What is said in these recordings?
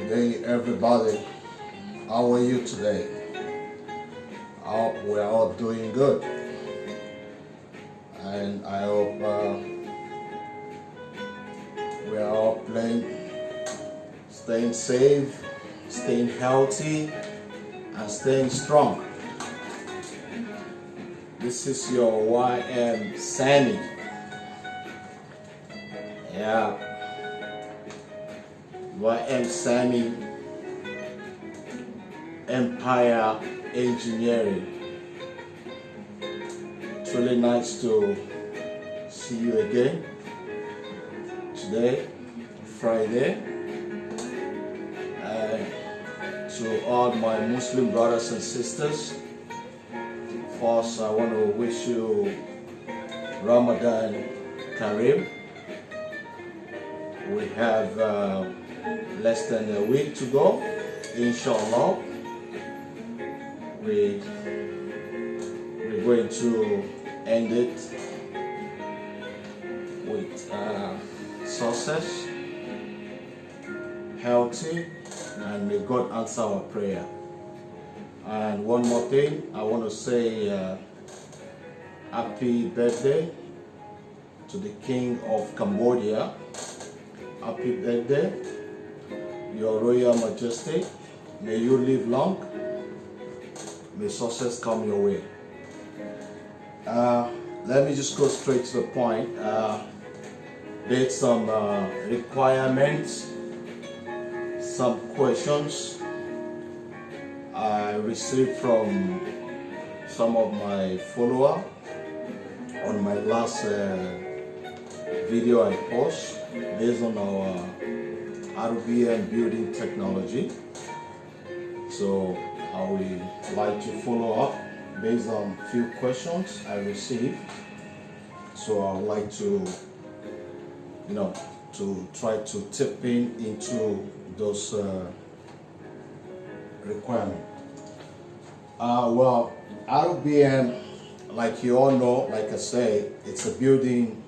day, everybody. How are you today? We are all doing good, and I hope we are all staying safe, staying healthy, and staying strong. This is your YM Sammy. Yeah, YM Sammy Empire Engineering. It's really nice to see you again today, Friday. To all my Muslim brothers and sisters, first I want to wish you Ramadan Kareem. We have less than a week to go, inshallah. We're going to end it with success, healthy, and may God answer our prayer. And one more thing, I want to say happy birthday to the King of Cambodia. Happy birthday, Your Royal Majesty. May you live long. May success come your way. Let me just go straight to the point. There's some requirements, some questions I received from some of my followers on my last video I post based on our RBM building technology. So I would like to follow up based on few questions I received. So I would like to, to try to tip into those requirements. Well, RBM, like you all know, like I say, it's a building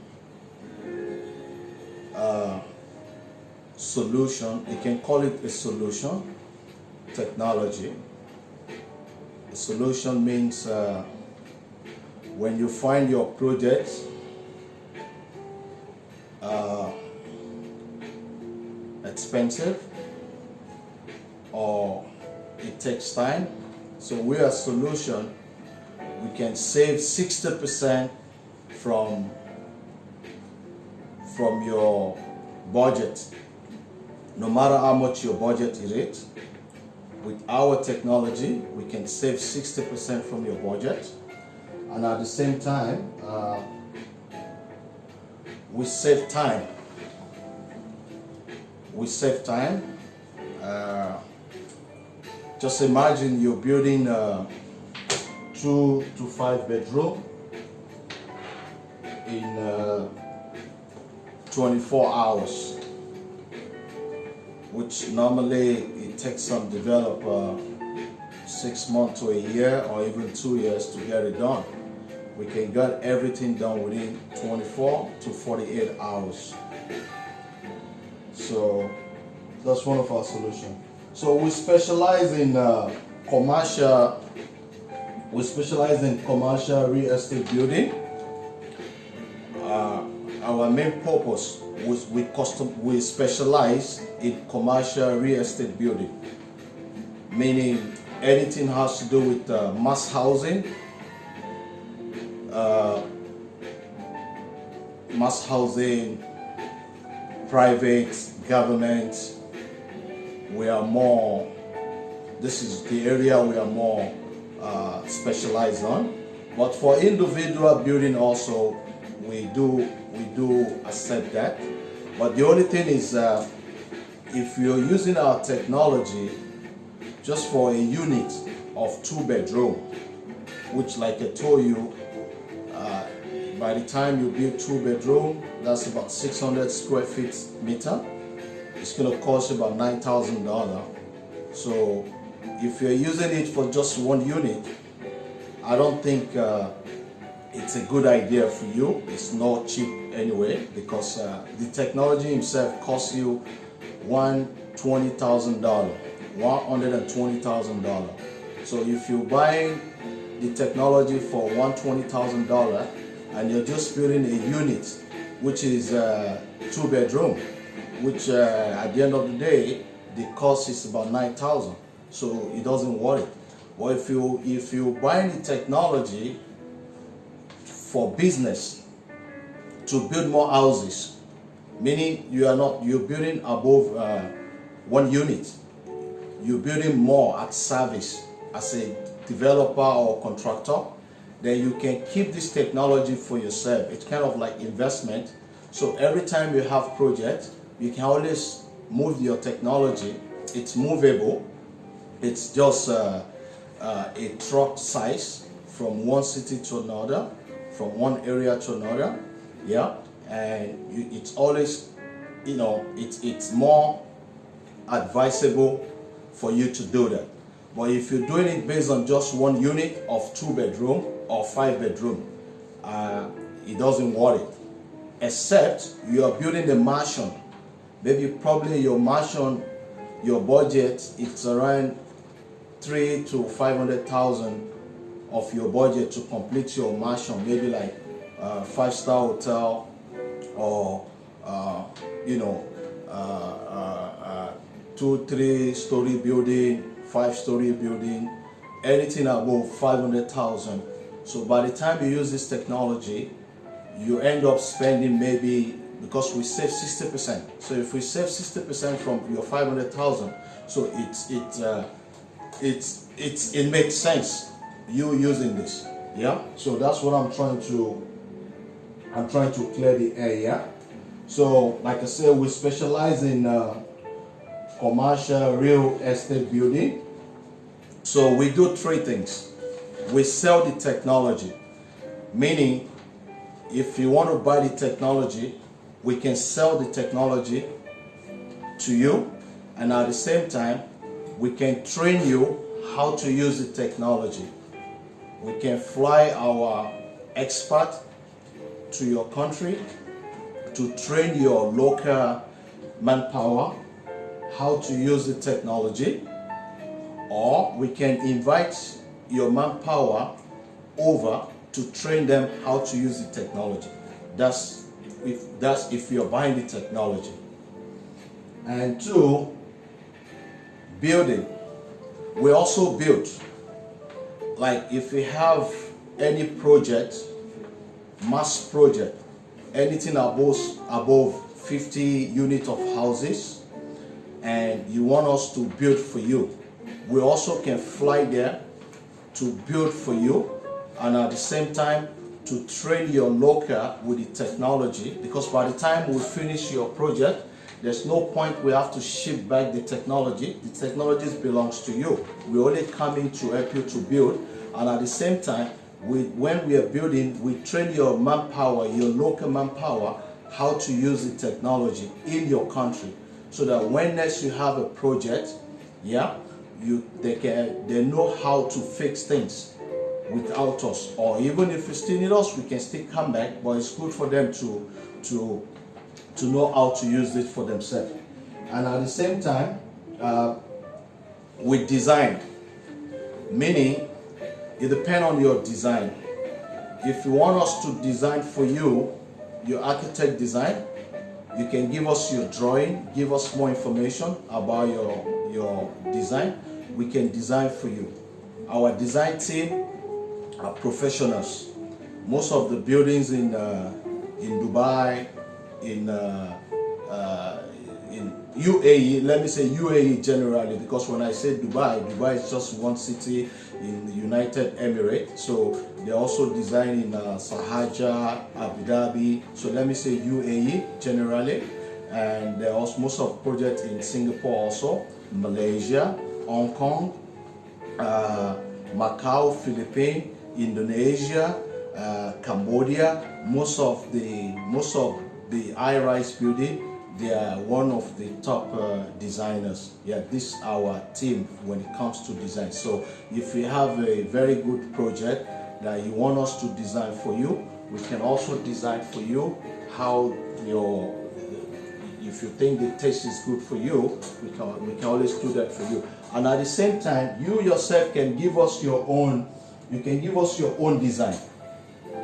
solution. You can call it a solution technology. A solution means when you find your project expensive or it takes time. So we are a solution. We can save 60% from your budget, no matter how much your budget is. With our technology, we can save 60% from your budget, and at the same time, we save time. We save time. Just imagine you're building a 2 to 5 bedroom in 24 hours, which normally it takes some developer 6 months to a year or even 2 years to get it done. We can get everything done within 24 to 48 hours. So that's one of our solutions. So we specialize in commercial. We specialize in commercial real estate building. Our main purpose was we specialize in commercial real estate building, meaning anything has to do with mass housing, private, government. We are more. This is the area we are more specialized on. But for individual building also, we do accept that. But the only thing is, if you're using our technology just for a unit of 2 bedroom, which, like I told you, by the time you build 2 bedroom, that's about 600 square feet meter. It's going to cost you about $9,000. So if you're using it for just 1 unit, I don't think it's a good idea for you. It's not cheap anyway, because the technology itself costs you $1 $120,000, $120,000. So if you buy the technology for $120,000 and you're just building a unit, which is a 2-bedroom, which at the end of the day, the cost is about $9,000. So it doesn't worry. Or if you buy the technology for business to build more houses, meaning you're building above one unit, you're building more at service as a developer or contractor, then you can keep this technology for yourself. It's kind of like investment. So every time you have project, you can always move your technology. It's movable. It's just a truck size from one city to another, from one area to another. Yeah, and it's always, it's more advisable for you to do that. But if you're doing it based on just one unit of 2-bedroom or 5-bedroom, it doesn't worry. Except you are building a mansion. Maybe probably your mansion, your budget, it's around $300,000 to $500,000 of your budget to complete your mansion. Maybe like a 5-star hotel, or 2-3 story building, 5-story building, anything above $500,000. So by the time you use this technology, you end up spending, maybe, because we save 60%. So if we save 60% from your $500,000, so it makes sense you using this. Yeah. So that's what I'm trying to clear the air. Yeah. So like I said, we specialize in commercial real estate building. So we do 3 things. We sell the technology, meaning if you want to buy the technology, we can sell the technology to you, and at the same time, we can train you how to use the technology. We can fly our expert to your country to train your local manpower how to use the technology, or we can invite your manpower over to train them how to use the technology. That's if you're buying the technology. And 2, building. We also build. Like if we have any project, mass project, anything above 50 units of houses, and you want us to build for you, we also can fly there to build for you, and at the same time to train your local with the technology, because by the time we finish your project, there's no point we have to ship back the technology. The technology belongs to you. We only come in to help you to build, and at the same time, when we are building, we train your manpower, your local manpower, how to use the technology in your country, so that when next you have a project, yeah, they know how to fix things without us. Or even if you still need us, we can still come back, but it's good for them to know how to use it for themselves. And at the same time, we design, meaning it depends on your design. If you want us to design for you, your architect design, you can give us your drawing, give us more information about your design. We can design for you. Our design team are professionals. Most of the buildings in Dubai, in UAE, let me say UAE generally, because when I say Dubai is just one city in the United Emirates. So they also design in Sharjah, Abu Dhabi. So let me say UAE generally, and there are also most of projects in Singapore, also Malaysia, Hong Kong, Macau, Philippines, Indonesia, Cambodia. Most of the high-rise building, they are one of the top designers. Yeah, this is our team when it comes to design. So if you have a very good project that you want us to design for you, we can also design for you how if you think the taste is good for you, we can always do that for you. And at the same time, you yourself can give us your own. You can give us your own design.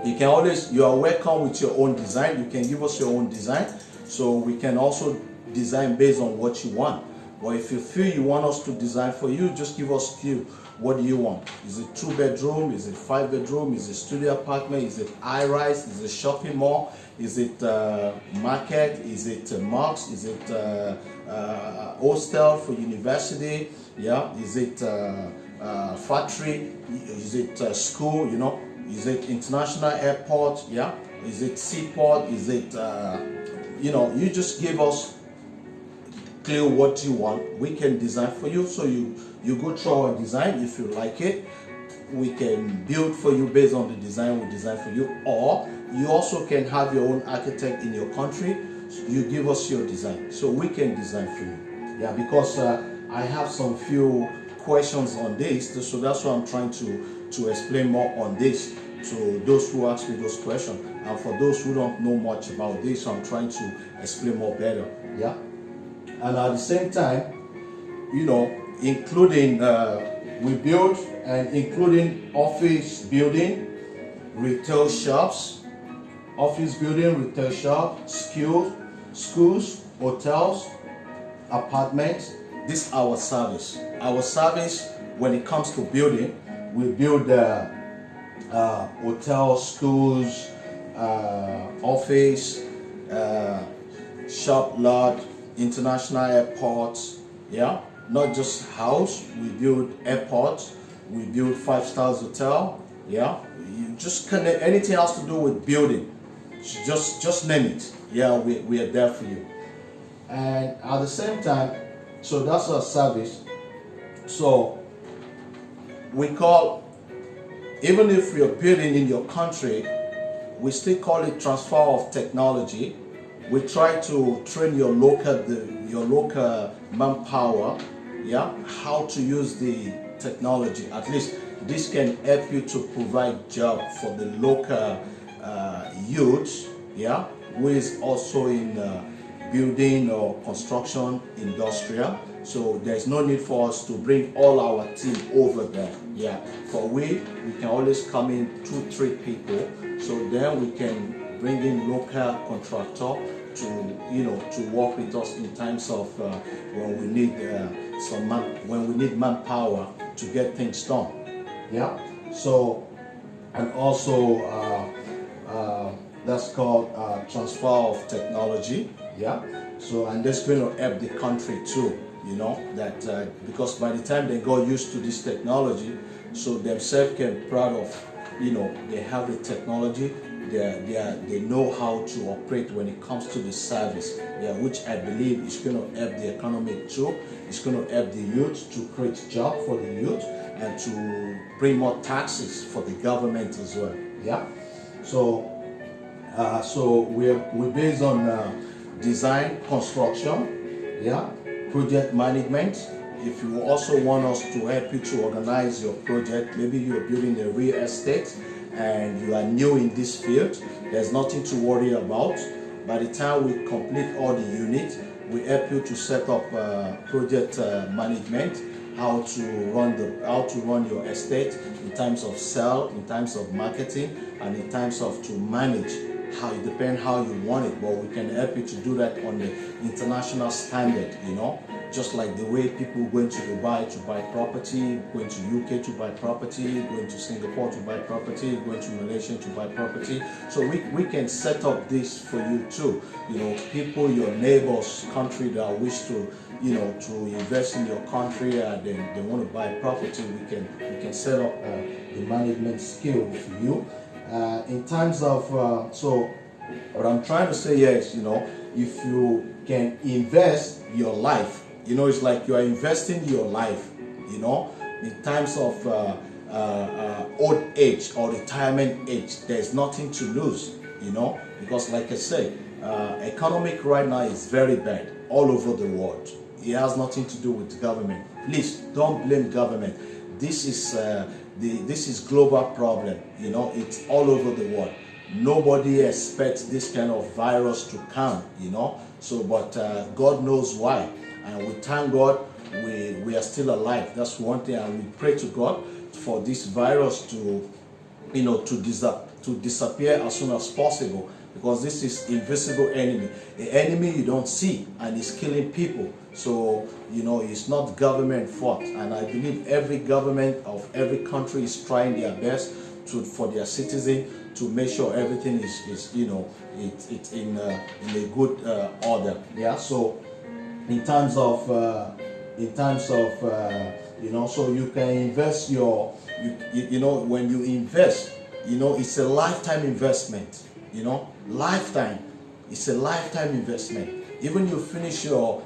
You are welcome with your own design. You can give us your own design, so we can also design based on what you want. Or if you feel you want us to design for you, just give us cue. What do you want? Is it 2-bedroom? Is it 5-bedroom? Is it studio apartment? Is it high-rise? Is it shopping mall? Is it market? Is it mosque? Is it hostel for university? Yeah. Is it factory? Is it school? You know. Is it international airport? Yeah. Is it seaport? Is it you just give us clear what you want. We can design for you. So you go through our design. If you like it, we can build for you based on the design we design for you. Or you also can have your own architect in your country. You give us your design, so we can design for you. Yeah, because I have some few questions on this, so that's why I'm trying to explain more on this to those who ask me those questions. And for those who don't know much about this, I'm trying to explain more better. Yeah. And at the same time, including we build and including office building, retail shops, schools, hotels, apartments. This is our service. Our service when it comes to building, we build hotels, schools, office, shop lot, international airports. Yeah, not just house. We build airports. We build 5-star hotel. Yeah, you just connect anything else to do with building. Just name it. Yeah, we are there for you. And at the same time, so that's our service. So we call, even if you're building in your country, we still call it transfer of technology. We try to train your local manpower, yeah, how to use the technology. At least this can help you to provide job for the local youth, yeah, who is also in building or construction industrial. So there's no need for us to bring all our team over there. Yeah, for we can always come in 2-3 people. So then we can bring in local contractor to work with us in times of when we need manpower to get things done. Yeah. So and also that's called transfer of technology. Yeah. So and that's going to help the country too. That because by the time they got used to this technology, so themselves can be proud of, they have the technology, they know how to operate when it comes to the service, yeah, which I believe is going to help the economy too. It's going to help the youth to create job for the youth and to bring more taxes for the government as well. Yeah. So we're based on design, construction, yeah, project management. If you also want us to help you to organize your project, maybe you're building a real estate and you are new in this field, there's nothing to worry about. By the time we complete all the units, we help you to set up project management, how to run your estate in terms of sale, in terms of marketing, and in terms of to manage. How it depends how you want it, but we can help you to do that on the international standard, just like the way people going to Dubai to buy property, going to UK to buy property, going to Singapore to buy property, going to Malaysia to buy property. So we can set up this for you too. People, your neighbors, country that wish to to invest in your country and they want to buy property, we can set up the management skill for you. In terms of so what I'm trying to say here is, if you can invest your life, it's like you are investing your life, in times of old age or retirement age, there's nothing to lose, because like I say, economic right now is very bad all over the world. It has nothing to do with the government. Please don't blame government. This is global problem. It's all over the world. nobody expects this kind of virus to come, So, but God knows why, and we thank God we are still alive. That's one thing, and we pray to God for this virus to, to disappear as soon as possible, because this is invisible enemy, the enemy you don't see, and is killing people. So, it's not government fault, and I believe every government of every country is trying their best for their citizens to make sure everything is it's in a good order. Yeah. So in terms of so you can invest when you invest, it's a lifetime investment. Lifetime. It's a lifetime investment. Even you finish your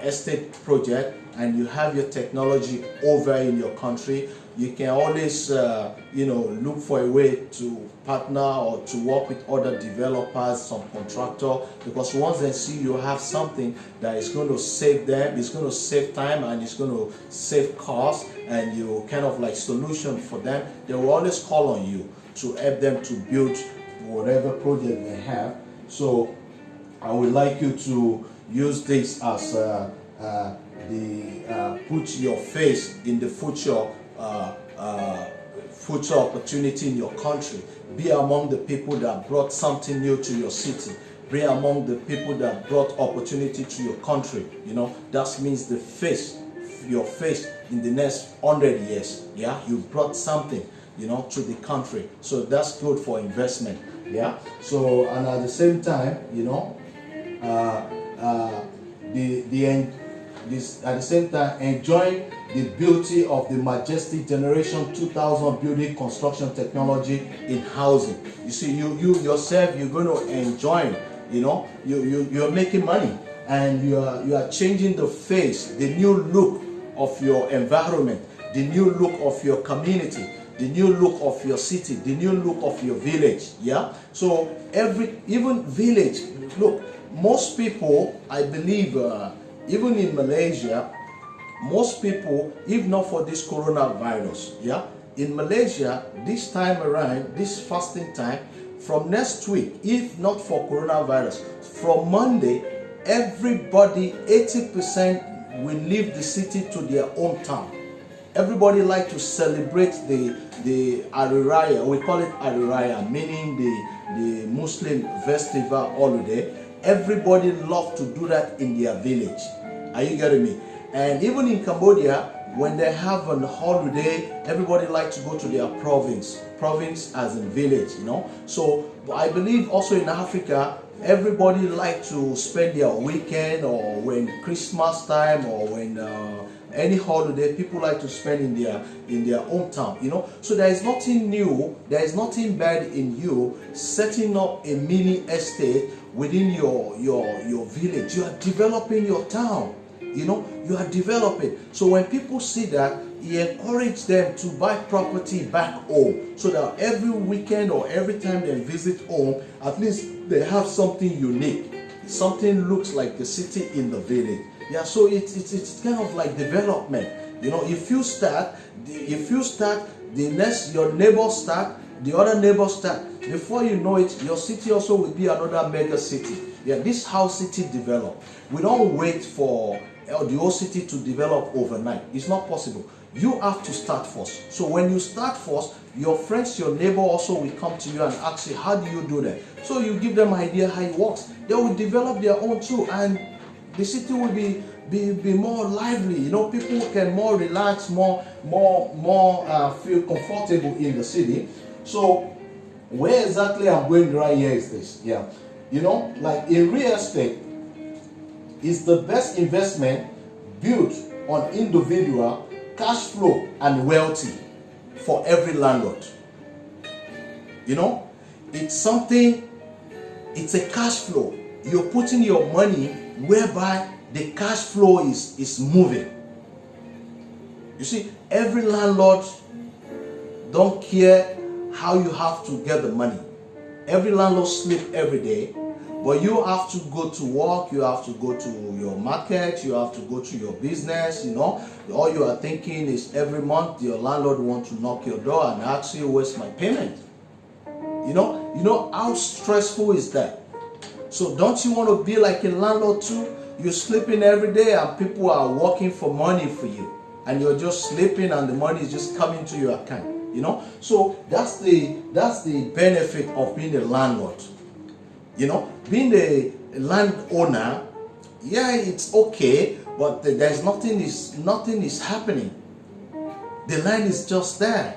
estate project and you have your technology over in your country, you can always look for a way to partner or to work with other developers, some contractor, because once they see you have something that is going to save them, it's going to save time, and it's going to save cost, and you kind of like solution for them, they will always call on you to help them to build whatever project they have. So I would like you to use this as put your face in the future opportunity in your country. Be among the people that brought something new to your city. Be among the people that brought opportunity to your country. That means your face in the next 100 years. Yeah, you brought something, to the country. So that's good for investment. Yeah. So, and at the same time, at the same time, enjoying the beauty of the majestic Generation 2000 building construction technology in housing. You see, you yourself, you're going to enjoy. You're making money, and you are changing the face, the new look of your environment, the new look of your community, the new look of your city, the new look of your village. Yeah. So even village, look, most people, I believe, even in Malaysia, most people, if not for this coronavirus, yeah, in Malaysia, this time around, this fasting time, from next week, if not for coronavirus, from Monday, everybody, 80% will leave the city to their hometown. Everybody like to celebrate the Hari Raya. We call it Hari Raya, meaning the Muslim festival holiday. Everybody love to do that in their village. Are you getting me? And even in Cambodia, when they have a holiday, everybody like to go to their province as in village, So I believe also in Africa, everybody like to spend their weekend, or when Christmas time, or when any holiday, people like to spend in their hometown, So there is nothing new, there is nothing bad in you setting up a mini estate within your village. You are developing your town, you are developing. So when people see that, he encourage them to buy property back home, so that every weekend or every time they visit home, at least they have something unique, something looks like the city in the village. Yeah, so it's kind of like development. If you start, your neighbor start, the other neighbor start. Before you know it, your city also will be another mega city. Yeah, this is how city develop. We don't wait for the whole city to develop overnight. It's not possible. You have to start first. So when you start first, your friends, your neighbor also will come to you and ask you, how do you do that? So you give them idea how it works. They will develop their own too, and the city will be more lively. People can more relax, more feel comfortable in the city. So where exactly I'm going right here is this. Yeah, like in real estate, is the best investment built on individual cash flow and wealthy for every landlord. It's something, it's a cash flow. You're putting your money whereby the cash flow is moving. You see, every landlord don't care how you have to get the money. Every landlord sleep every day, but you have to go to work, you have to go to your market, you have to go to your business, All you are thinking is every month your landlord wants to knock your door and ask you, where's my payment? You know how stressful is that? So don't you want to be like a landlord too? You're sleeping every day and people are working for money for you, and you're just sleeping and the money is just coming to your account. You know, so that's the benefit of being a landlord. You know, being a landowner, yeah, it's okay, but there's nothing is happening. The land is just there.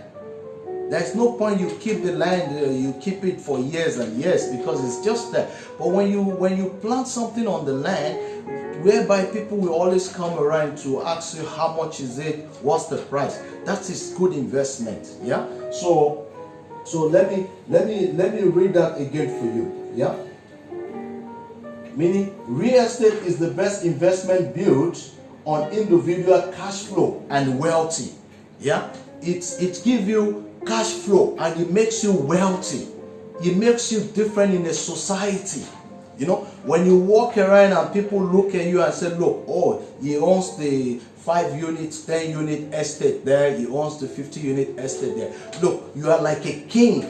There's no point you keep the land, you keep it for years and years because it's just there. But when you plant something on the land, whereby people will always come around to ask you how much is it, what's the price, that is good investment. Yeah. So let me read that again for you. Yeah. Meaning, real estate is the best investment built on individual cash flow and wealthy. Yeah. It gives you cash flow and it makes you wealthy. It makes you different in a society. You know, when you walk around and people look at you and say, look, oh, he owns the 5 units, 10 unit estate there, he owns the 50 unit estate there. Look, you are like a king.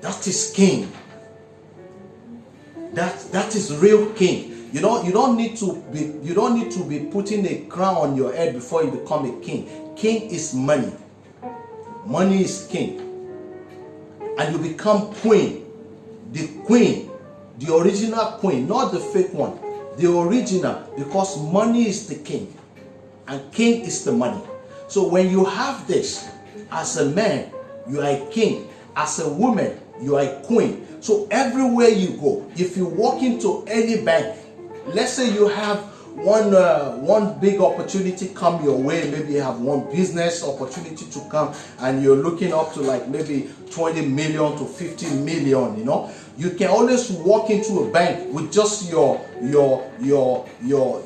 That is king. That is real king. You know, you don't need to be putting a crown on your head before you become a king. King is money. Money is king. And you become queen. The queen. The original queen. Not the fake one. The original. Because money is the king. And king is the money. So when you have this, as a man, you are a king. As a woman, you are a queen. So everywhere you go, if you walk into any bank, let's say you have one big opportunity come your way, maybe you have one business opportunity to come and you're looking up to like maybe 20 million to 50 million, you know, you can always walk into a bank with just your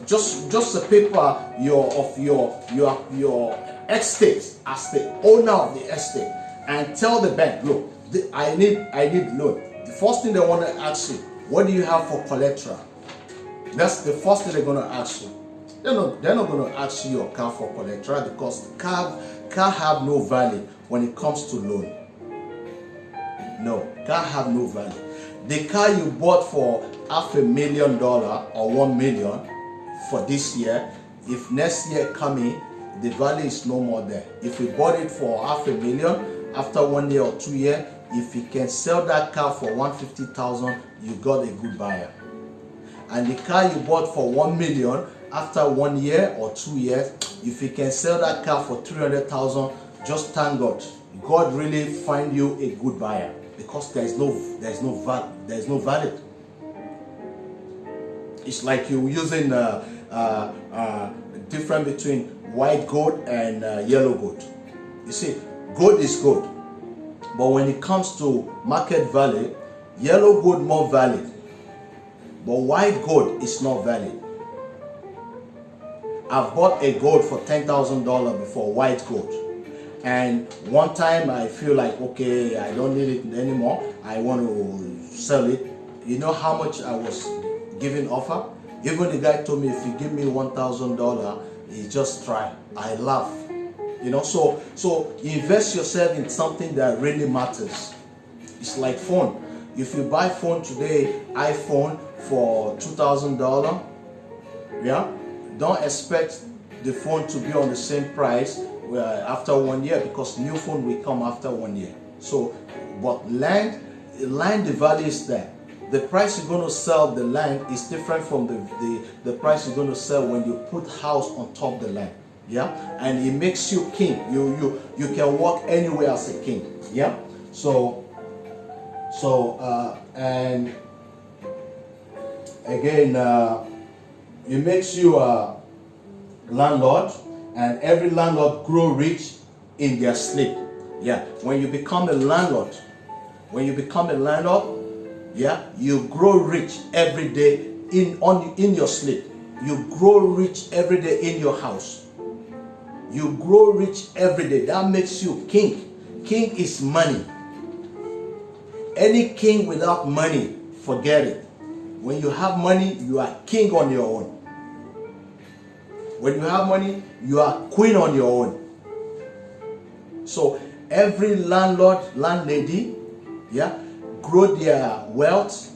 just a paper of your estate as the owner of the estate, and tell the bank, look, I need loan. The first thing they want to ask you, what do you have for collateral? That's the first thing they're going to ask you. They're not going to ask you your car for collateral, because car have no value when it comes to loan. No, car have no value. The car you bought for $500,000 or 1 million for this year, if next year coming, the value is no more there. If you bought it for $500,000, after 1 year or 2 years, if you can sell that car for $150,000, you got a good buyer. And the car you bought for 1 million, after 1 year or 2 years, if you can sell that car for 300,000, just thank God. God really find you a good buyer, because there's no value. It's like you using difference between white gold and yellow gold. You see, gold is gold, but when it comes to market value, yellow gold more valid. But white gold is not valid. I've bought a gold for $10,000 before, white gold. And one time I feel like, okay, I don't need it anymore. I want to sell it. You know how much I was giving offer? Even the guy told me, if you give me $1,000, he just try. I laugh. You know, so invest yourself in something that really matters. It's like phone. If you buy phone today, iPhone for $2,000, yeah, don't expect the phone to be on the same price after 1 year, because new phone will come after 1 year. So, but land, the value is there. The price you're going to sell the land is different from the price you're going to sell when you put house on top of the land. Yeah, and it makes you king. You can walk anywhere as a king. Yeah, and again, it makes you a landlord, and every landlord grow rich in their sleep. Yeah, when you become a landlord, yeah, you grow rich every day in your sleep. You grow rich every day in your house. You grow rich every day. That makes you king. King is money. Any king without money, forget it. When you have money, you are king on your own. When you have money, you are queen on your own. So every landlord, landlady, yeah, grow their wealth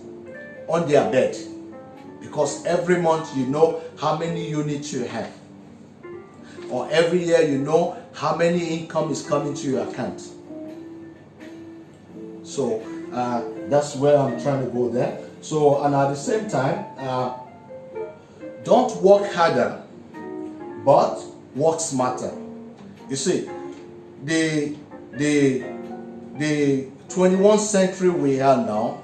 on their bed, because every month you know how many units you have, or every year you know how many income is coming to your account. So that's where I'm trying to go there. So, and at the same time, don't work harder, but work smarter. You see, the 21st century we are now,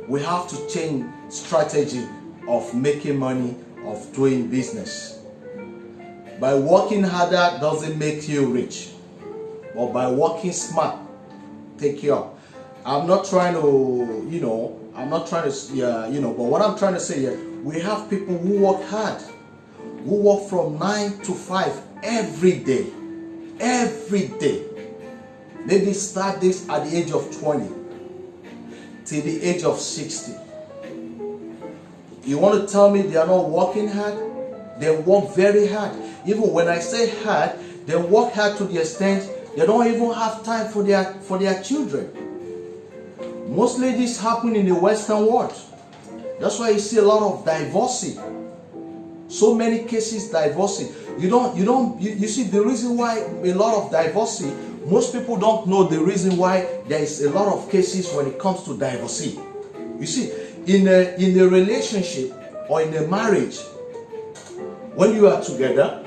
we have to change strategy of making money, of doing business. By working harder doesn't make you rich, but by working smart, take care. I'm not trying to, but what I'm trying to say here, we have people who work hard, who work from 9 to 5 every day. Maybe start this at the age of 20 till the age of 60. You want to tell me they are not working hard? They work very hard. Even when I say hard, they work hard to the extent they don't even have time for their children. Mostly this happen in the Western world. That's why you see a lot of divorcing. So many cases divorcing. You see the reason why a lot of divorcing, most people don't know the reason why there is a lot of cases when it comes to divorcing. You see, in a relationship or in a marriage, when you are together,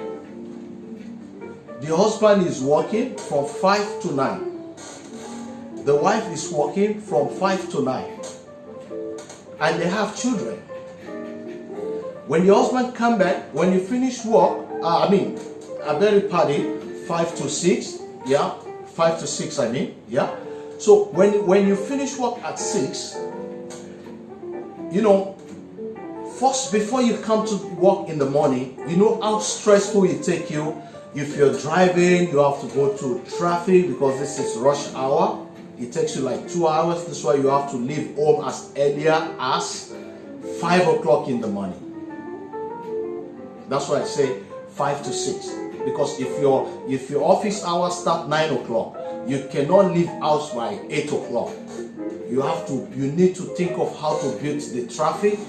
the husband is working from 5 to 9. The wife is working from 5 to 9. And they have children. When the husband come back, when you finish work, a very party, 5 to 6, yeah, 5 to 6, yeah. So when you finish work at 6, first before you come to work in the morning, you know how stressful it take you. If you're driving, you have to go through traffic because this is rush hour. It takes you like 2 hours. That's why you have to leave home as earlier as 5 o'clock in the morning. That's why I say 5 to 6. Because if your office hours start 9 o'clock, you cannot leave house by 8 o'clock. You need to think of how to build the traffic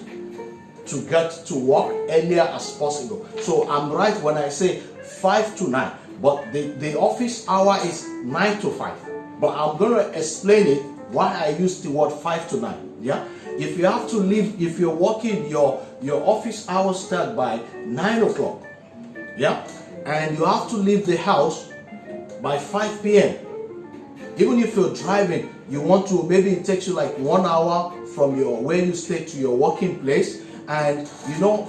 to get to work earlier as possible. So I'm right when I say 5 to 9, but the office hour is 9 to 5. But I'm going to explain it why I use the word 5 to 9. Yeah, if you have to leave, if you're working, your office hours start by 9 o'clock. Yeah, and you have to leave the house by 5 p.m. Even if you're driving, you want to, maybe it takes you like 1 hour from where you stay to your working place. And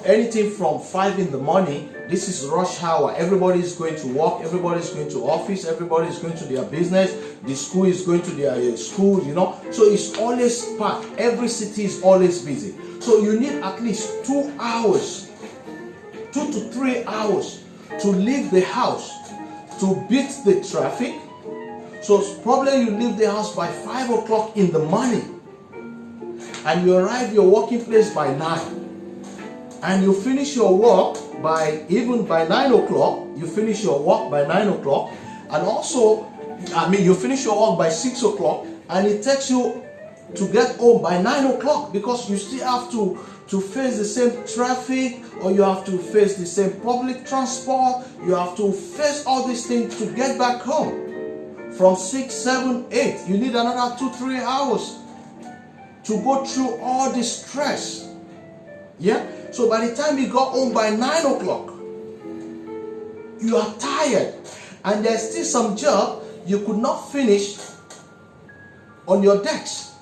anything from 5 in the morning, this is rush hour. Everybody is going to work, everybody is going to office, everybody is going to their business, the school is going to their school, So it's always packed. Every city is always busy. So you need at least 2 hours, 2 to 3 hours to leave the house, to beat the traffic. So probably you leave the house by 5 o'clock in the morning and you arrive your working place by 9. And you finish your work by 9 o'clock. You finish your work by 9 o'clock. And also, you finish your work by 6 o'clock. And it takes you to get home by 9 o'clock because you still have to face the same traffic, or you have to face the same public transport. You have to face all these things to get back home. From 6, 7, 8, you need another 2-3 hours to go through all this stress. Yeah? So by the time you got home by 9 o'clock, you are tired. And there's still some job you could not finish on your decks.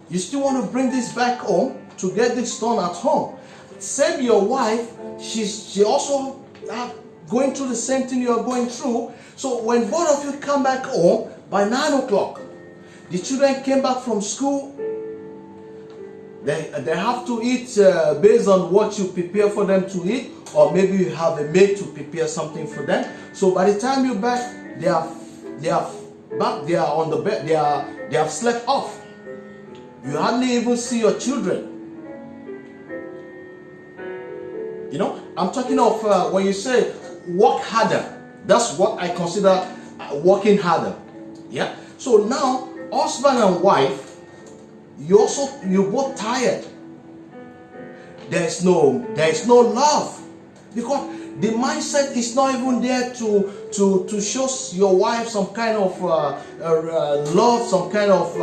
You still want to bring this back home to get this done at home. Same your wife, she also going through the same thing you are going through. So when both of you come back home by 9 o'clock, the children came back from school. They have to eat based on what you prepare for them to eat, or maybe you have a maid to prepare something for them. So by the time you're back, they are back. They are on the bed. They have slept off. You hardly even see your children. I'm talking of when you say work harder. That's what I consider working harder. Yeah. So now, husband and wife, you're both tired. There's no love, because the mindset is not even there to show your wife some kind of love, some kind of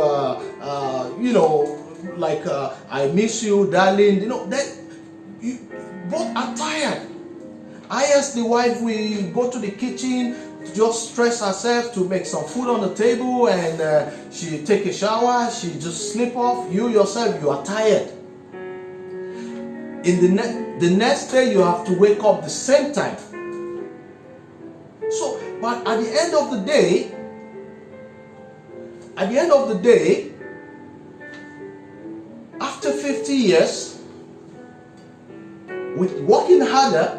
like I miss you, darling. That you both are tired. I ask the wife, we go to the kitchen, just stress herself to make some food on the table, and she take a shower, she just sleep off. You yourself, you are tired. In the next day, you have to wake up the same time. So, but at the end of the day, after 50 years, with working harder,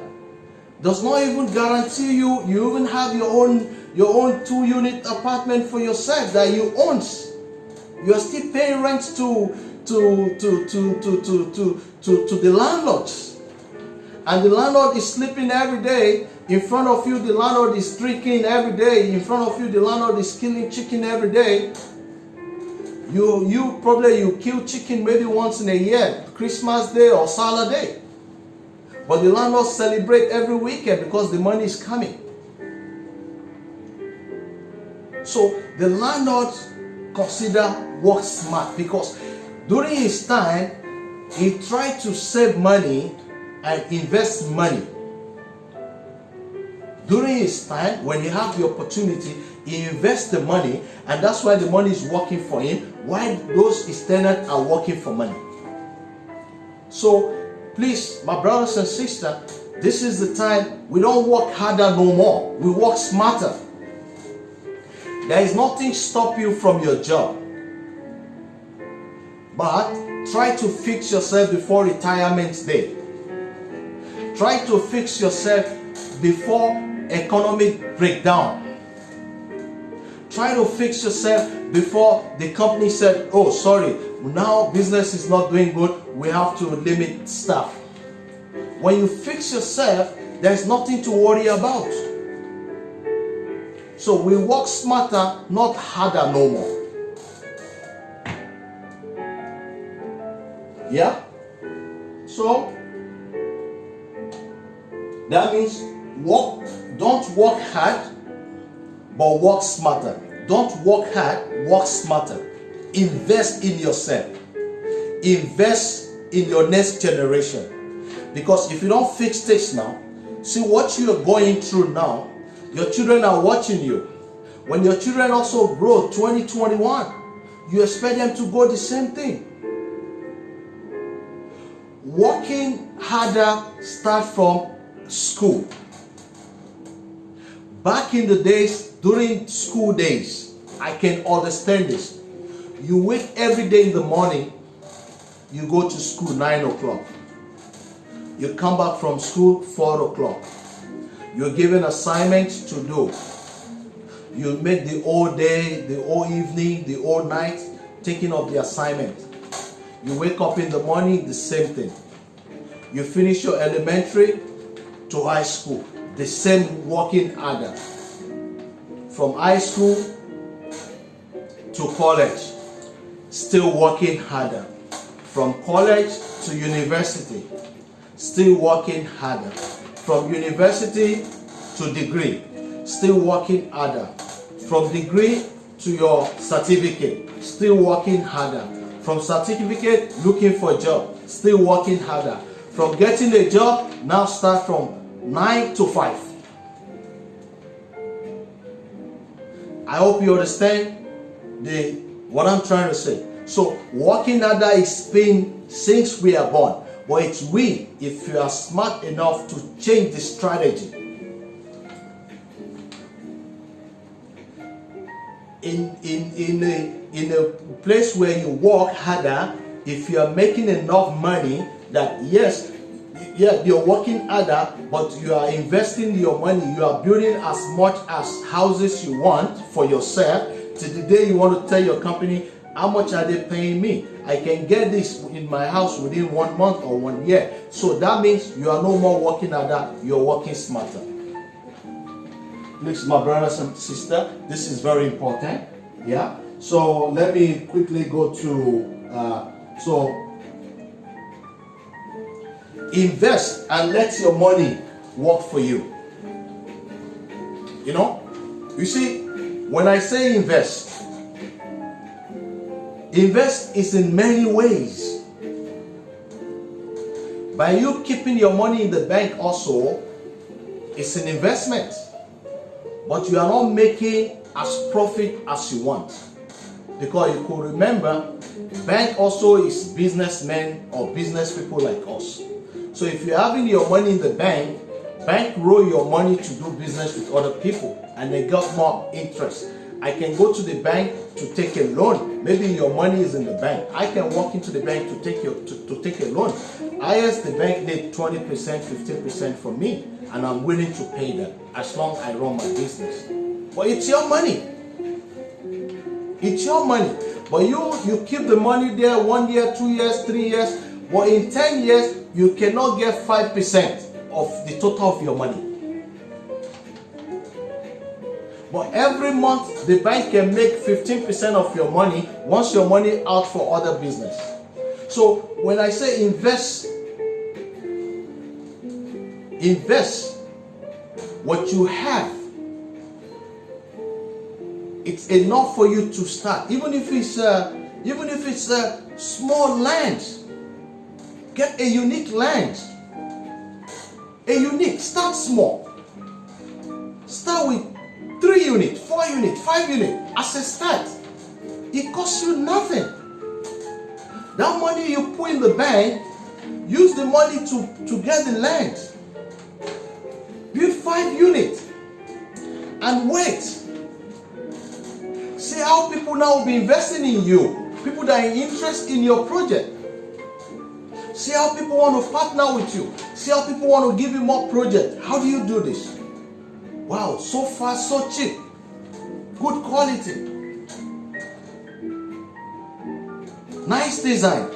does not even guarantee you even have your own 2-unit apartment for yourself that you own. You are still paying rent to the landlords, and the landlord is sleeping every day in front of you. The landlord is drinking every day in front of you. The landlord is killing chicken every day. You probably kill chicken maybe once in a year, Christmas Day or Salah Day. But the landlords celebrate every weekend because the money is coming. So the landlord consider work smart, because during his time he tried to save money and invest money. During his time, when he had the opportunity, he invests the money, and that's why the money is working for him, while those his tenants are working for money. So please, my brothers and sisters, this is the time we don't work harder no more. We work smarter. There is nothing stop you from your job. But try to fix yourself before retirement day. Try to fix yourself before economic breakdown. Try to fix yourself before the company said, oh, sorry, now business is not doing good, we have to limit staff. When you fix yourself, there's nothing to worry about. So we work smarter, not harder no more. Yeah? So that means don't work hard, but work smarter. Don't work hard, work smarter. Invest in yourself. Invest in your next generation. Because if you don't fix this now, see what you are going through now, your children are watching you. When your children also grow 2021, you expect them to go the same thing. Working harder start from school. Back in the days, during school days, I can understand this. You wake every day in the morning, you go to school 9 o'clock. You come back from school 4 o'clock. You're given assignments to do. You make the whole day, the whole evening, the whole night, taking up the assignment. You wake up in the morning, the same thing. You finish your elementary to high school, the same working harder. From high school to college, still working harder. From college to university, still working harder. From university to degree, still working harder. From degree to your certificate, still working harder. From certificate, looking for a job, still working harder. From getting a job, now start from 9 to 5. I hope you understand what I'm trying to say. So working harder is been since we are born. But it's we, if you are smart enough to change the strategy. In a place where you work harder, if you are making enough money, that yes, you're working harder, but you are investing your money, you are building as much as houses you want for yourself, till the day you want to tell your company, how much are they paying me? I can get this in my house within 1 month or 1 year. So that means you are no more working harder, you're working smarter. Please, my brothers and sisters, this is very important. Yeah. So let me quickly go to So invest and let your money work for you. You know, you see, when I say invest, invest is in many ways. By you keeping your money in the bank also, it's an investment, but you are not making as profit as you want. Because you could remember, bank also is businessmen or business people like us. So if you're having your money in the bank roll your money to do business with other people and they got more interest. I can go to the bank to take a loan. Maybe your money is in the bank. I can walk into the bank to take a loan. I ask the bank need 20%, 15% from me, and I'm willing to pay them as long as I run my business. But it's your money. It's your money. But you keep the money there 1 year, 2 years, 3 years. But in 10 years, you cannot get 5% of the total of your money. But every month, the bank can make 15% of your money once your money out for other business. So when I say invest what you have. It's enough for you to start. Even if it's a small land, get a unique land. Start small. Start with 3 units, 4 units, 5 units as a start. It costs you nothing. That money you put in the bank, use the money to get the land. Build 5 units and wait. See how people now will be investing in you. People that are interested in your project. See how people want to partner with you. See how people want to give you more projects. How do you do this? Wow, so fast, so cheap. Good quality. Nice design.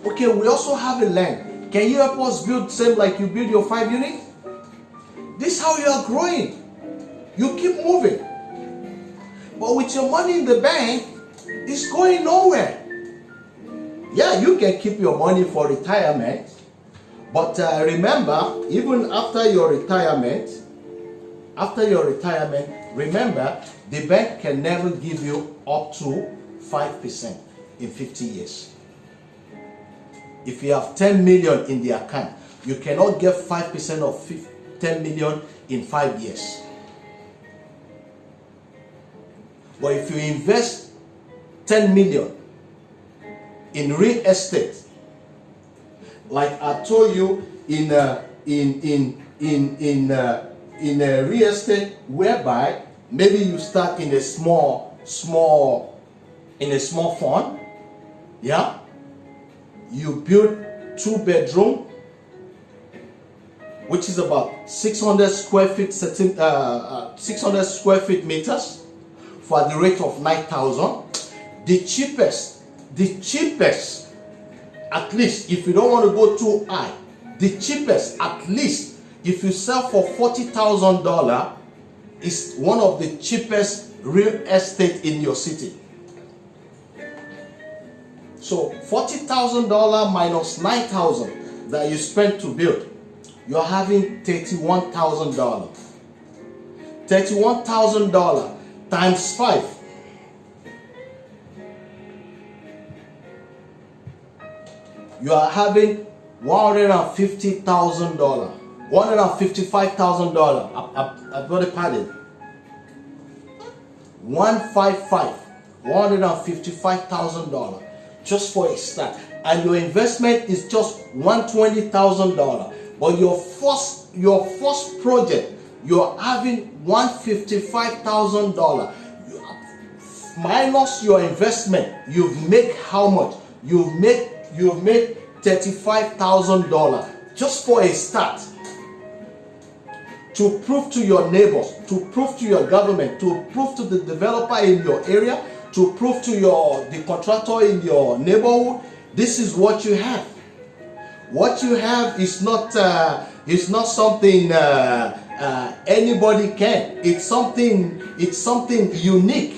Okay, we also have a land. Can you help us build same like you build your 5 units? This is how you are growing. You keep moving. But with your money in the bank, it's going nowhere. Yeah, you can keep your money for retirement. But remember, even after your retirement, remember, the bank can never give you up to 5% in 50 years. If you have 10 million in the account, you cannot get 5% of 10 million in 5 years. But if you invest 10 million in real estate, like I told you in a real estate, whereby maybe you start in a small fund, yeah, you build 2 bedroom, which is about 600 square feet, 600 square feet meters, for the rate of 9,000. The cheapest, at least if you don't want to go too high, the cheapest, at least if you sell for $40,000, is one of the cheapest real estate in your city. So $40,000 minus 9,000 that you spent to build, you're having $31,000. $31,000 times 5. You are having $150,000. $155,000. I got it padded. 155. $155,000 just for a start, and your investment is just $120,000. But your first project, you're having $155,000. Minus your investment, you've made how much? You've made $35,000 just for a start. To prove to your neighbors, to prove to your government, to prove to the developer in your area, to prove to the contractor in your neighborhood, this is what you have. What you have is not something anybody can. It's something unique.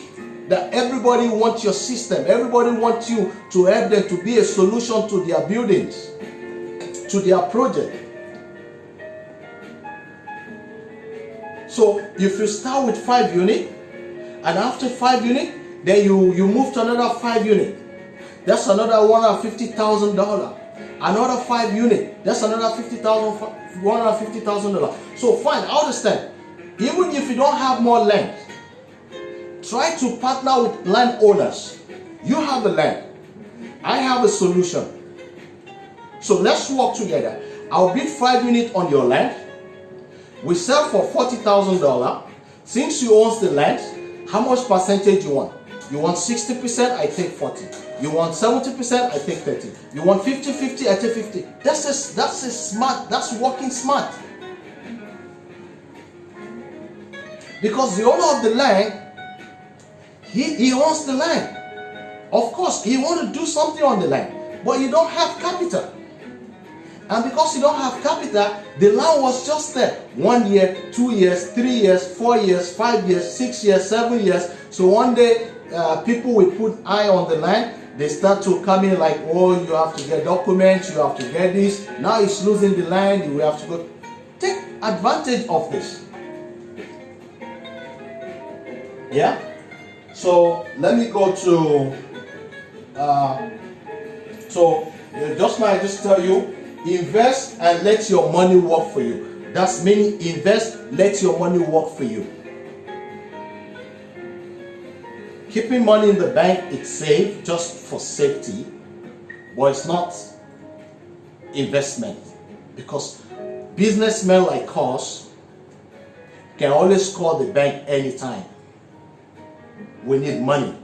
that everybody wants your system. Everybody wants you to help them to be a solution to their buildings, to their project. So if you start with 5 units, and after 5 units, then you move to another 5 units. That's another $150,000. Another 5 units. That's another $150,000. So fine, I understand. Even if you don't have more land, try to partner with landowners. You have the land. I have a solution. So let's work together. I'll bid 5 units on your land. We sell for $40,000. Since you own the land, how much percentage you want? You want 60%, I take 40. You want 70%, I take 30. You want 50-50, I take 50. That's smart, that's working smart. Because the owner of the land, he owns the land. Of course, he wants to do something on the land, but you don't have capital. And because you don't have capital, the land was just there. 1 year, 2 years, 3 years, 4 years, 5 years, 6 years, 7 years. So one day, people will put eye on the land. They start to come in like, oh, you have to get documents, you have to get this. Now it's losing the land, you have to go. Take advantage of this. Yeah? So let me go to, just tell you, invest and let your money work for you. That's meaning invest, let your money work for you. Keeping money in the bank, it's safe just for safety, but it's not investment. Because businessmen like us can always call the bank anytime. We need money.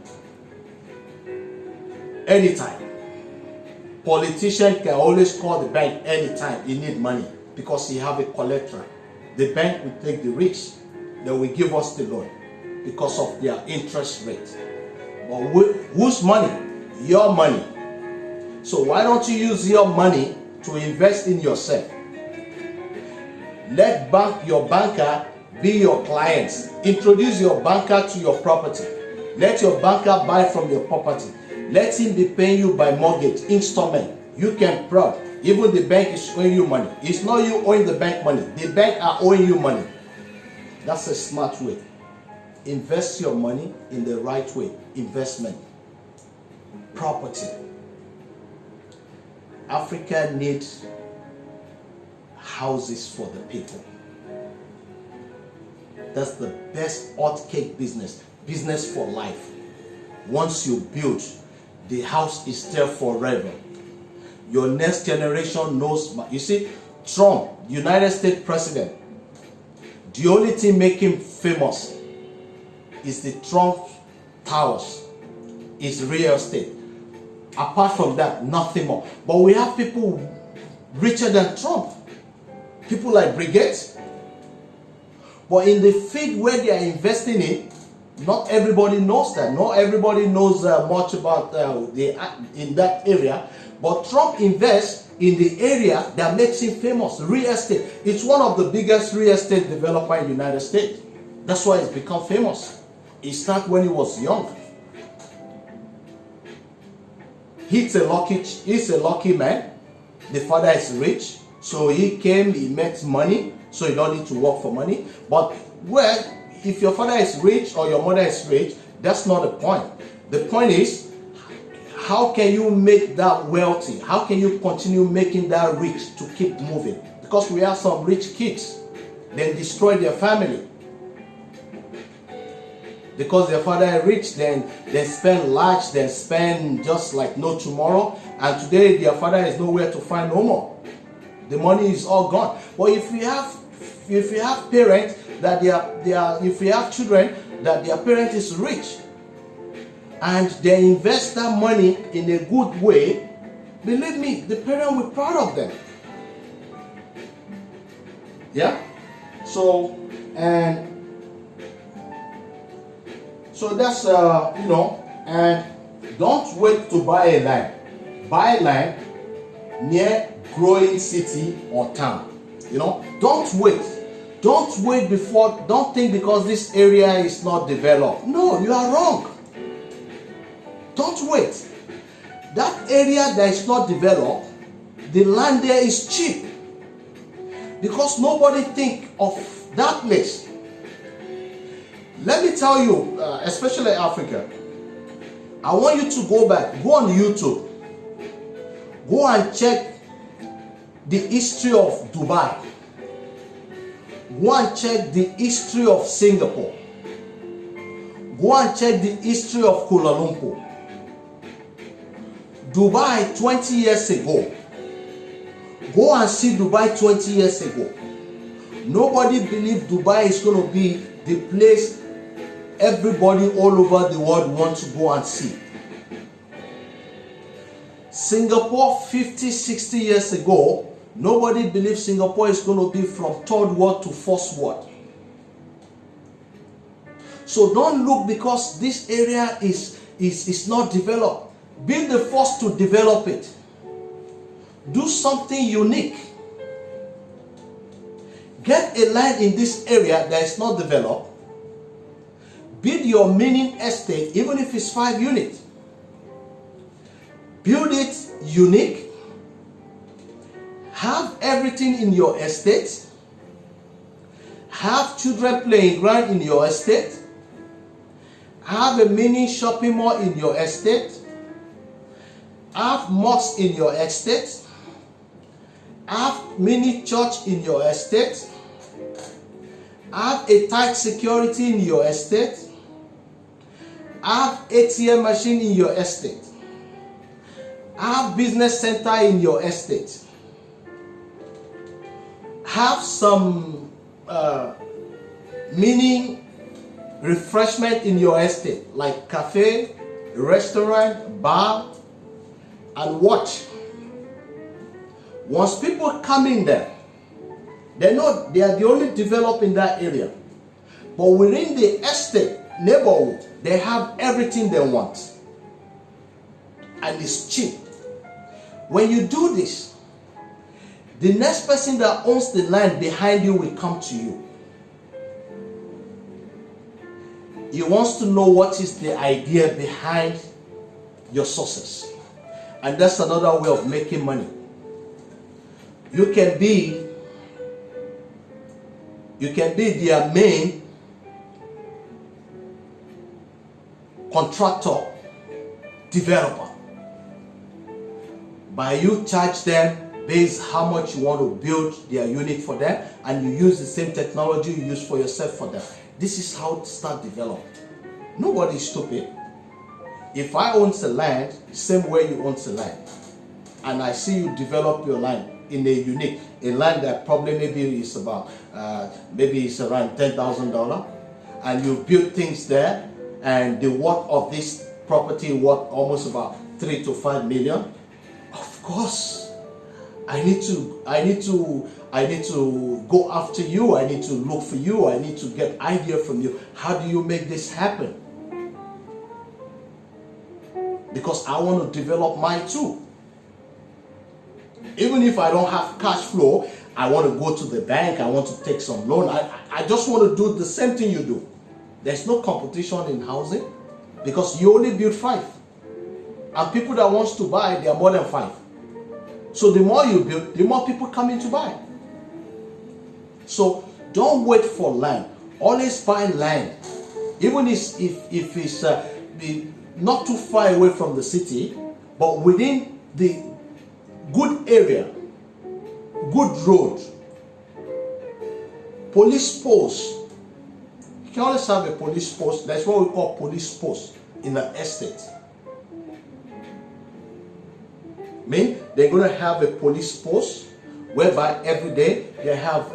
Anytime. Politician can always call the bank anytime he need money because he have a collateral. The bank will take the risk. They will give us the loan because of their interest rate. But whose money? Your money. So why don't you use your money to invest in yourself? Let your banker be your clients. Introduce your banker to your property. Let your banker buy from your property. Let him be paying you by mortgage, installment. You can prod. Even the bank is owing you money. It's not you owing the bank money. The bank are owing you money. That's a smart way. Invest your money in the right way. Investment. Property. Africa needs houses for the people. That's the best hotcake business. Business for life. Once you build, the house is there forever. Your next generation knows. You see, Trump, United States President, the only thing making him famous is the Trump Towers, is real estate. Apart from that, nothing more. But we have people richer than Trump. People like Brigade. But in the field where they are investing in, not everybody knows that. Not everybody knows much about in that area. But Trump invests in the area that makes him famous, real estate. It's one of the biggest real estate developers in the United States. That's why it's become famous. It started when he was young. He's a lucky man. The father is rich. So he came, he makes money. So you don't need to work for money. But well, if your father is rich or your mother is rich, that's not the point. The point is, how can you make that wealthy? How can you continue making that rich to keep moving? Because we have some rich kids, then destroy their family. Because their father is rich, then they spend large, then spend just like no tomorrow. And today their father is nowhere to find no more. The money is all gone. But if you have parents that if you have children that their parent is rich and they invest that money in a good way, believe me, the parent will be proud of them. Yeah? So that's and don't wait to buy a land. Buy land near growing city or town. Don't wait. Don't wait before, don't think because this area is not developed. No, you are wrong. Don't wait. That area that is not developed, the land there is cheap because nobody think of that place. Let me tell you, especially Africa, I want you to go back, go on YouTube, go and check the history of Dubai. Go and check the history of Singapore. Go and check the history of Kuala Lumpur. Dubai 20 years ago. Go and see Dubai 20 years ago. Nobody believed Dubai is going to be the place everybody all over the world wants to go and see. Singapore 50, 60 years ago, nobody believed Singapore is going to be from third world to first world. So don't look because this area is not developed. Be the first to develop it. Do something unique. Get a land in this area that is not developed. Build your mini estate, even if it's 5 units. Build it unique. Have everything in your estate. Have children playing ground in your estate. Have a mini shopping mall in your estate. Have mosques in your estate. Have mini church in your estate. Have a tight security in your estate. Have ATM machine in your estate. Have business center in your estate. Have some mini refreshment in your estate, like cafe, restaurant, bar, and watch. Once people come in there, they know they are the only developed in that area. But within the estate, neighborhood, they have everything they want. And it's cheap. When you do this, the next person that owns the land behind you will come to you. He wants to know what is the idea behind your success. And that's another way of making money. You can be their main contractor, developer. By you charge them based how much you want to build their unit for them, and you use the same technology you use for yourself for them. This is how to start development. Nobody is stupid. If I own the land, same way you own the land, and I see you develop your land in a land that probably maybe is about maybe it's around $10,000, and you build things there, and the worth of this property worth almost about 3 to 5 million. Of course, I need to go after you. I need to look for you. I need to get idea from you. How do you make this happen? Because I want to develop mine too. Even if I don't have cash flow, I want to go to the bank. I want to take some loan. I just want to do the same thing you do. There's no competition in housing because you only build 5. And people that wants to buy, they are more than 5. So the more you build, the more people come in to buy. So don't wait for land. Always buy land. Even if it's not too far away from the city, but within the good area, good road, police post. You can always have a police post. That's what we call police post in an estate. They're going to have a police post whereby every day they have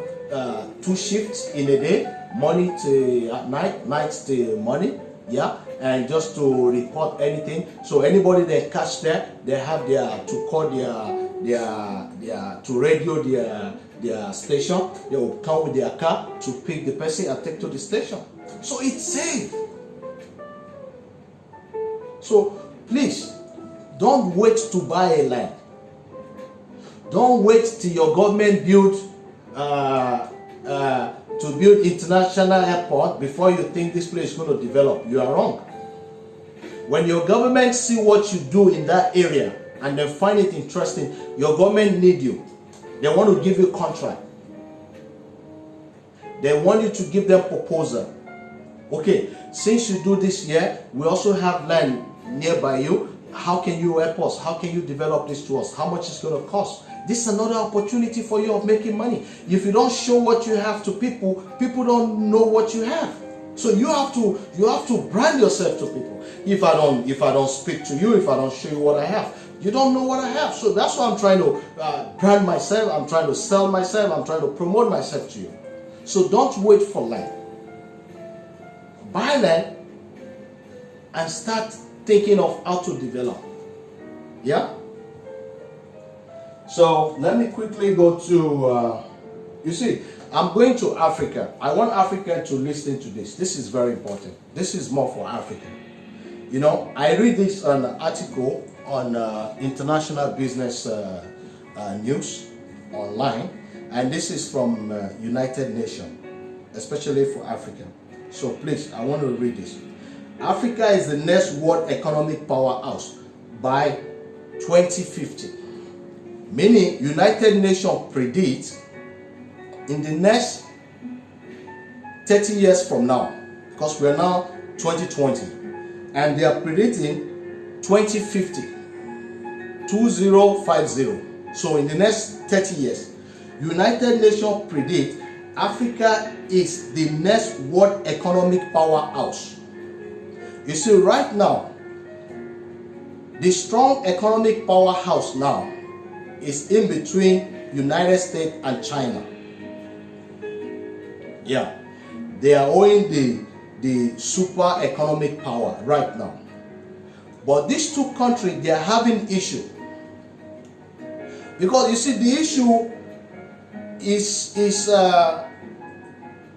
2 shifts in a day, morning to at night, nights to morning, yeah, and just to report anything. So anybody they catch there, they have to call to radio their station. They will come with their car to pick the person and take to the station. So it's safe. So please, don't wait to buy a land. Don't wait till your government build to build international airport before you think this place is going to develop. You are wrong. When your government see what you do in that area and they find it interesting, your government need you. They want to give you contract. They want you to give them proposal. Okay, since you do this here, we also have land nearby you. How can you help us? How can you develop this to us? How much it's going to cost? This is another opportunity for you of making money. If you don't show what you have to people, people don't know what you have. So you have to brand yourself to people. If I don't speak to you, if I don't show you what I have, you don't know what I have. So that's why I'm trying to brand myself. I'm trying to sell myself. I'm trying to promote myself to you. So don't wait for land. Buy land and start thinking of how to develop. Yeah? So let me quickly go to, you see, I'm going to Africa. I want Africa to listen to this. This is very important. This is more for Africa. You know, I read this on an article on international business news online, and this is from United Nations, especially for Africa. So please, I want to read this. Africa is the next world economic powerhouse by 2050. Meaning, United Nations predicts in the next 30 years from now, because we're now 2020, and they are predicting 2050, 2050. So in the next 30 years, United Nations predict Africa is the next world economic powerhouse. You see, right now, the strong economic powerhouse now is in between United States and China. Yeah, they are owning the super economic power right now. But these two countries, they are having issue. Because you see, the issue is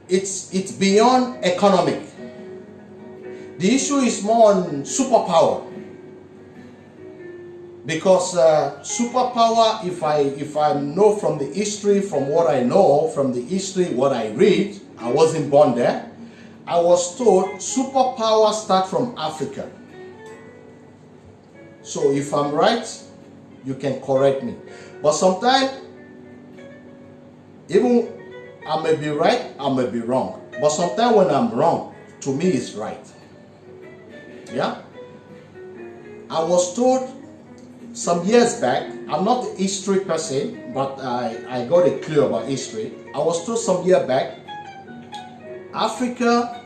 it's beyond economic. The issue is more on superpower. Because superpower, if I know from the history, from what I know, from the history, what I read, I wasn't born there. I was told superpower start from Africa. So if I'm right, you can correct me. But sometimes, even I may be right, I may be wrong. But sometimes when I'm wrong, to me it's right. Yeah? I was told some years back, I'm not a history person, but I got a clue about history. I was told some year back, Africa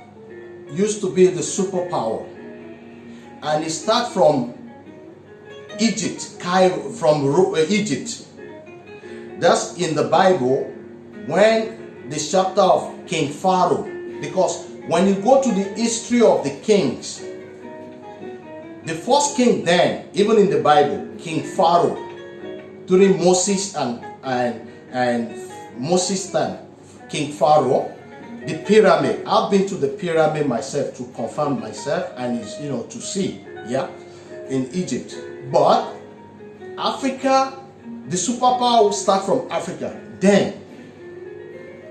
used to be the superpower. And it started from Egypt, Cairo, from Egypt. That's in the Bible, when the chapter of King Pharaoh. Because when you go to the history of the kings, the first king then, even in the Bible, King Pharaoh, during Moses and Moses' time, King Pharaoh, the pyramid. I've been to the pyramid myself to confirm myself and to see, yeah, in Egypt. But Africa, the superpower will start from Africa, then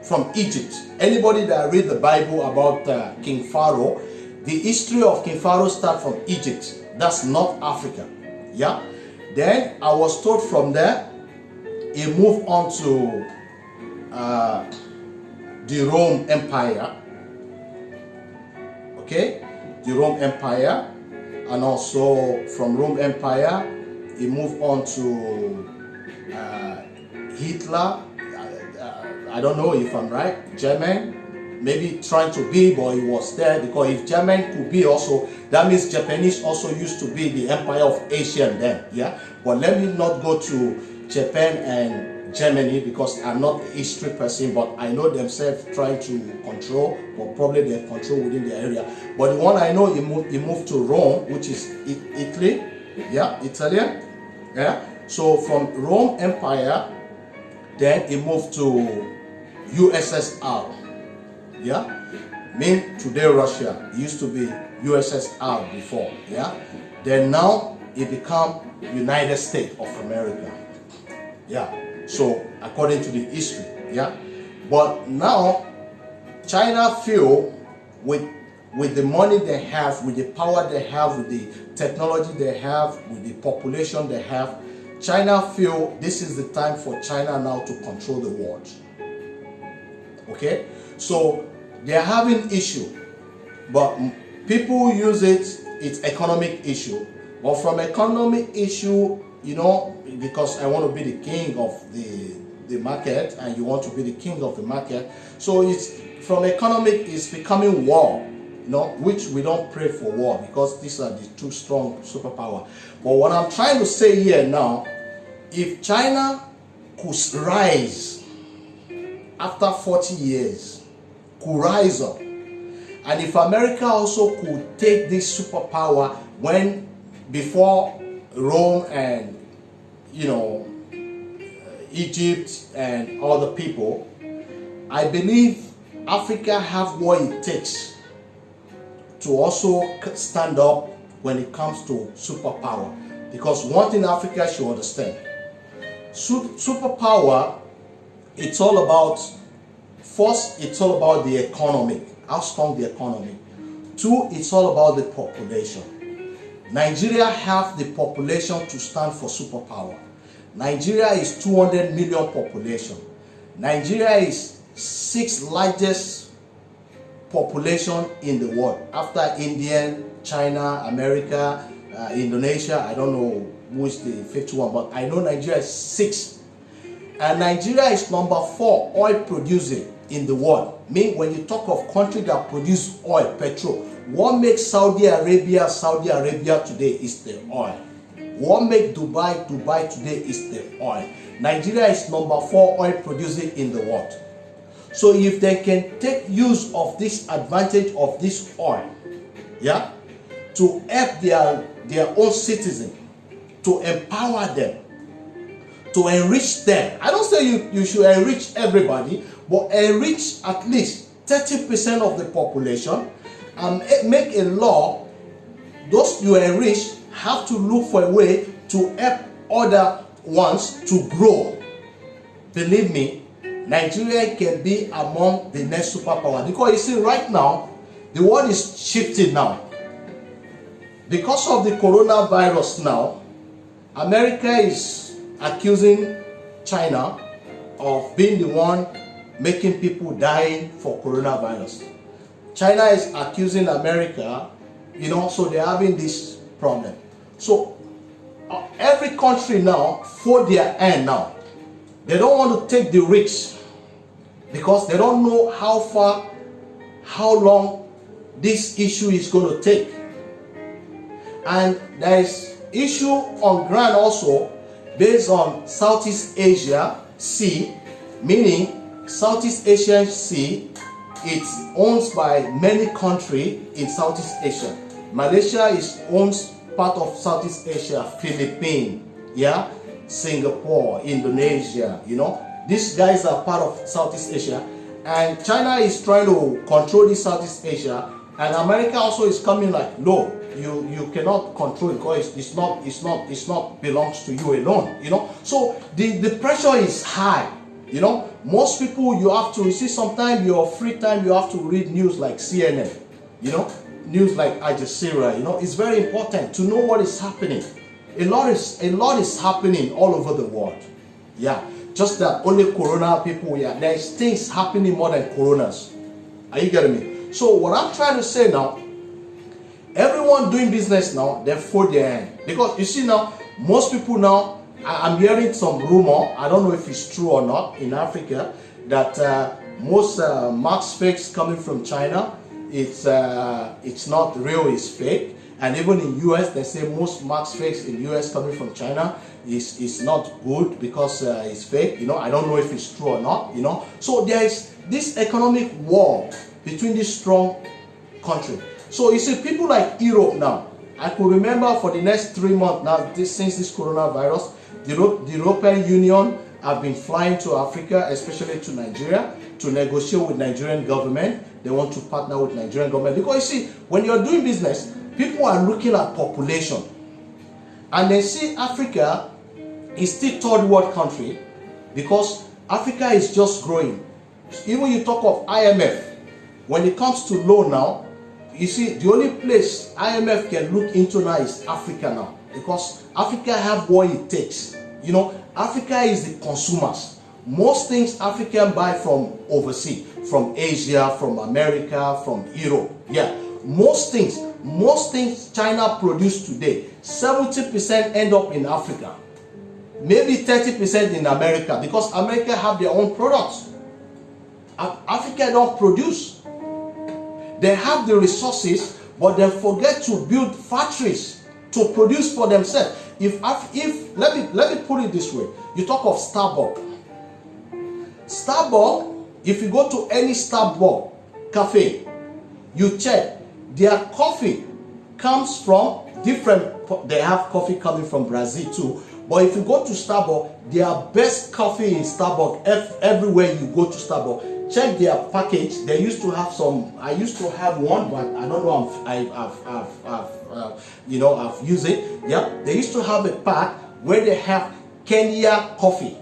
from Egypt. Anybody that read the Bible about King Pharaoh, the history of King Pharaoh start from Egypt. That's North Africa. Yeah. Then I was told from there, he moved on to the Rome Empire. Okay, the Rome Empire, and also from Rome Empire, he moved on to Hitler. I don't know if I'm right. German. Maybe trying to be, but he was there, because if German could be also, that means Japanese also used to be the empire of Asia then, yeah? But let me not go to Japan and Germany, because I'm not a history person, but I know themselves trying to control, but probably they control within the area. But the one I know, he moved to Rome, which is Italy, yeah, Italian, yeah? So from Rome Empire, then he moved to USSR. Yeah, mean today Russia. It used to be USSR before. Yeah, then now it become United States of America. Yeah, so according to the history. Yeah, but now China feel with with the money they have, with the power they have, with the technology they have, with the population they have, China feel this is the time for China now to control the world. Okay, so they're having issue, but people use it's economic issue. But from economic issue, you know, because I want to be the king of the market, and you want to be the king of the market, so it's from economic, it's becoming war, you know, which we don't pray for war, because these are the two strong superpower. But what I'm trying to say here now, if China could rise after 40 years, could rise up, and if America also could take this superpower when before Rome and, you know, Egypt and other people, I believe Africa have what it takes to also stand up when it comes to superpower. Because one thing Africa should understand, superpower, it's all about, first, it's all about the economy, how strong the economy. Two, it's all about the population. Nigeria have the population to stand for superpower. Nigeria is 200 million population. Nigeria is 6th largest population in the world after India, China, America, Indonesia. I don't know who is the 5th one, but I know Nigeria is 6th. And Nigeria is number 4 oil producing in the world. Mean when you talk of country that produce oil, petrol, what makes Saudi Arabia today is the oil. What makes Dubai today is the oil. Nigeria is number 4 oil producing in the world. So if they can take use of this advantage of this oil, yeah, to help their own citizens, to empower them, to enrich them. I don't say you should enrich everybody, but enrich at least 30% of the population, and make a law. Those you enrich have to look for a way to help other ones to grow. Believe me, Nigeria can be among the next superpower, because you see right now the world is shifting now because of the coronavirus. Now America is accusing China of being the one making people dying for coronavirus. China is accusing America, you know, so they're having this problem. So every country now for their end now. They don't want to take the risk because they don't know how long this issue is going to take. And there is issue on ground also based on Southeast Asia Sea, meaning Southeast Asian Sea, it's owned by many countries in Southeast Asia. Malaysia is owns part of Southeast Asia, Philippines, yeah, Singapore, Indonesia, you know. These guys are part of Southeast Asia, and China is trying to control this Southeast Asia, and America also is coming like, no, you cannot control it because it's not belongs to you alone, you know. So the pressure is high, you know. Most people, you see sometimes your free time you have to read news like CNN, you know, news like Al Jazeera, you know. It's very important to know what is happening. A lot is happening all over the world. Yeah, just that only corona people, yeah, there's things happening more than coronas. Are you getting me? So what I'm trying to say now, everyone doing business now, they fold their hand. Because you see now, most people now, I'm hearing some rumor, I don't know if it's true or not, in Africa, that most mask fakes coming from China, it's not real, it's fake. And even in US, they say most mask fakes in US coming from China is not good because it's fake. You know, I don't know if it's true or not, you know. So there is this economic war between this strong country. So you see, people like Europe now, I could remember for the next 3 months now, since this coronavirus, the European Union have been flying to Africa, especially to Nigeria, to negotiate with Nigerian government. They want to partner with Nigerian government. Because you see, when you're doing business, people are looking at population. And they see Africa is still third world country because Africa is just growing. Even you talk of IMF, when it comes to loan now, you see, the only place IMF can look into now is Africa now, because Africa have what it takes. You know, Africa is the consumers. Most things African buy from overseas, from Asia, from America, from Europe. Yeah, most things China produce today, 70% end up in Africa. Maybe 30% in America, because America have their own products. Africa don't produce. They have the resources, but they forget to build factories to produce for themselves. If let me put it this way, you talk of Starbucks. Starbucks, if you go to any Starbucks cafe, you check, their coffee comes from different, they have coffee coming from Brazil too, but if you go to Starbucks, their best coffee in Starbucks, everywhere you go to Starbucks, check their package. They used to have some, I used to have one, but I don't know, I've used it. Yeah, they used to have a pack where they have Kenya coffee,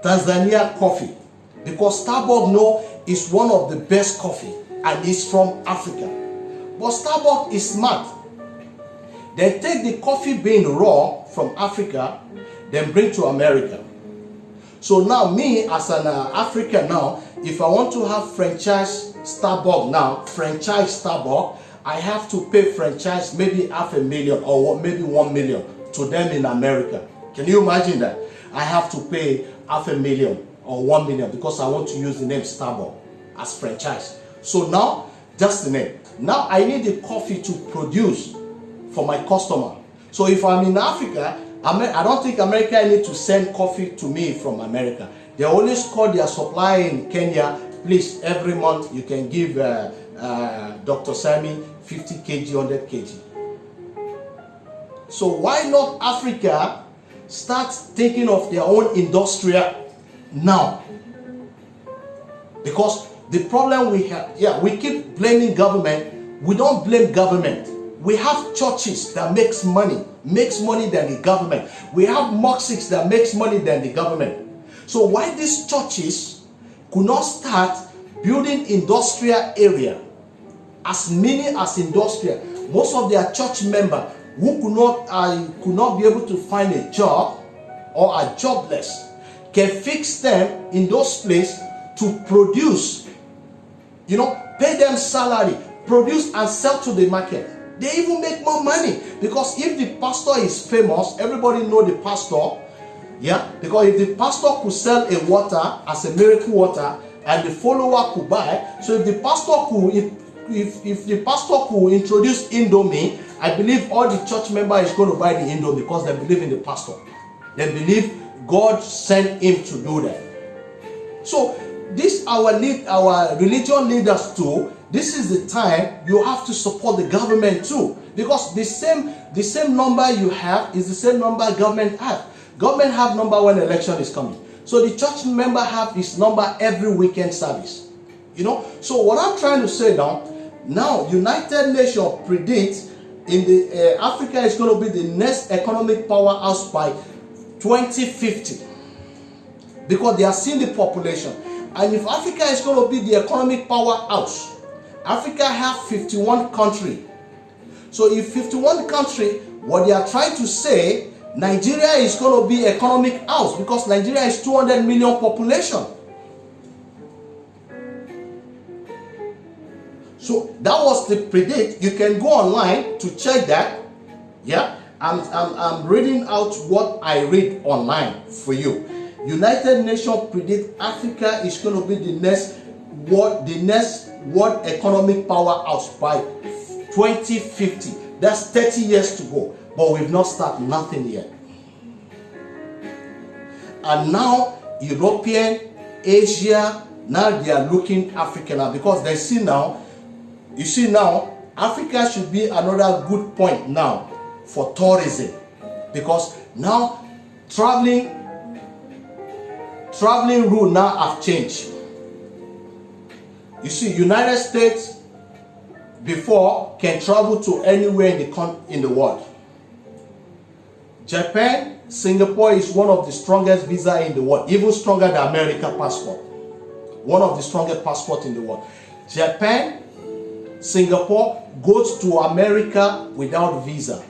Tanzania coffee, because Starbucks know is one of the best coffee and it's from Africa. But Starbucks is smart. They take the coffee bean raw from Africa, then bring to America. So now me as an African now, if I want to have franchise Starbucks now, franchise Starbucks, I have to pay franchise maybe $500,000 or maybe $1 million to them in America. Can you imagine that? I have to pay $500,000 or $1 million because I want to use the name Starbucks as franchise. So now, just the name. Now I need the coffee to produce for my customer. So if I'm in Africa, I don't think America need to send coffee to me from America. They always call their supplier in Kenya, please, every month you can give Dr. Sami 50 kg, 100 kg. So why not Africa start thinking of their own industrial now? Because the problem we have, we keep blaming government. We don't blame government. We have churches that makes money than the government. We have mosques that makes money than the government. So why these churches could not start building industrial area, as many as industrial? Most of their church members who could not be able to find a job or are jobless can fix them in those places to produce, pay them salary, produce and sell to the market. They even make more money, because if the pastor is famous, everybody know the pastor. Yeah, because if the pastor could sell a water as a miracle water and the follower could buy, so if the pastor could, if the pastor could introduce Indomie, I believe all the church members is going to buy the Indomie because they believe in the pastor. They believe God sent him to do that. So this our religion leaders too. This is the time you have to support the government too, because the same number you have is the same number government have. Government have number when election is coming. So the church member have his number every weekend service. So what I'm trying to say now United Nations predicts in the Africa is going to be the next economic powerhouse by 2050, because they are seeing the population. And if Africa is going to be the economic powerhouse, Africa have 51 countries. So if 51 countries, what they are trying to say, Nigeria is going to be economic house, because Nigeria is 200 million population. So that was the predict. You can go online to check that. Yeah, I'm reading out what I read online for you. United Nations predict Africa is going to be the next world economic powerhouse by 2050. That's 30 years to go, but we've not started nothing yet. And now European, Asia, now they are looking Africa now, because they see now, you see now, Africa should be another good point now for tourism, because now traveling rule now have changed. You see, United States before can travel to anywhere in the world. Japan, Singapore is one of the strongest visa in the world, even stronger than American passport. One of the strongest passport in the world. Japan, Singapore goes to America without visa.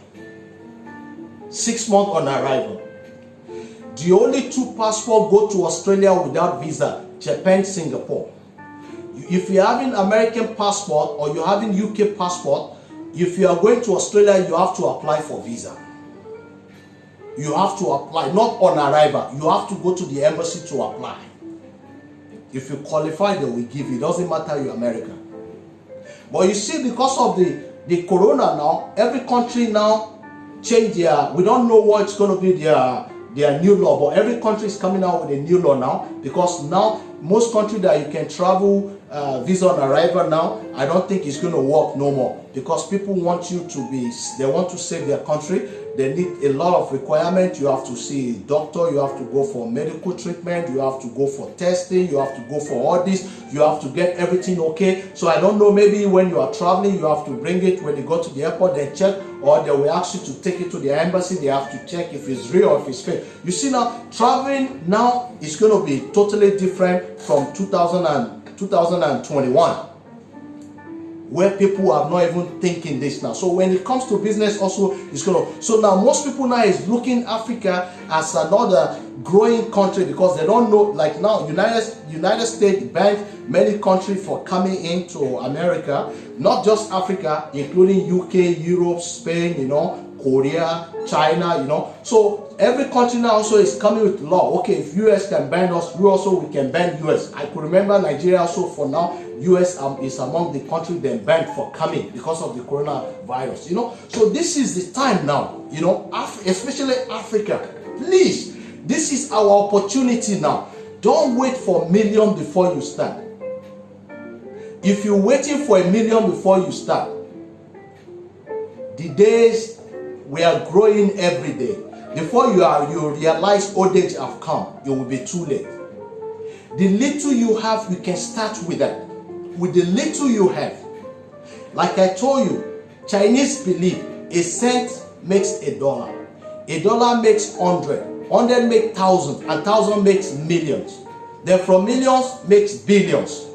6 months on arrival. The only 2 passports go to Australia without visa, Japan, Singapore. If you're having American passport or you're having UK passport, if you are going to Australia, you have to apply for visa. You have to apply, not on arrival. You have to go to the embassy to apply. If you qualify, they will give you. It doesn't matter you're American. But you see, because of the corona now, every country now change their, we don't know what's going to be their new law, but every country is coming out with a new law now, because now most countries that you can travel visa on arrival now, I don't think it's going to work no more, because people want you to be, they want to save their country. They need a lot of requirements. You have to see a doctor, you have to go for medical treatment, you have to go for testing, you have to go for all this, you have to get everything okay. So I don't know, maybe when you are traveling, you have to bring it when you go to the airport, they check, or they will ask you to take it to the embassy. They have to check if it's real or if it's fake. You see now, traveling now is going to be totally different from 2021. Where people are not even thinking this now. So when it comes to business also, it's going to, so now most people now is looking Africa as another growing country, because they don't know, like now United States banned many countries for coming into America, not just Africa, including UK, Europe, Spain, you know, Korea, China, you know. So every country now also is coming with law. Okay, if US can ban us, we can ban US. I could remember Nigeria also, for now US is among the countries they banned for coming because of the coronavirus, you know. So this is the time now, you know, especially Africa. Please, this is our opportunity now. Don't wait for a million before you start. If you're waiting for a million before you start, the days we are growing every day. Before you realize old age have come, it will be too late. The little you have, you can start with that. With the little you have. Like I told you, Chinese believe a cent makes $1. $1 makes 100. 100 makes 1,000. And 1,000 makes millions. Then from millions makes billions.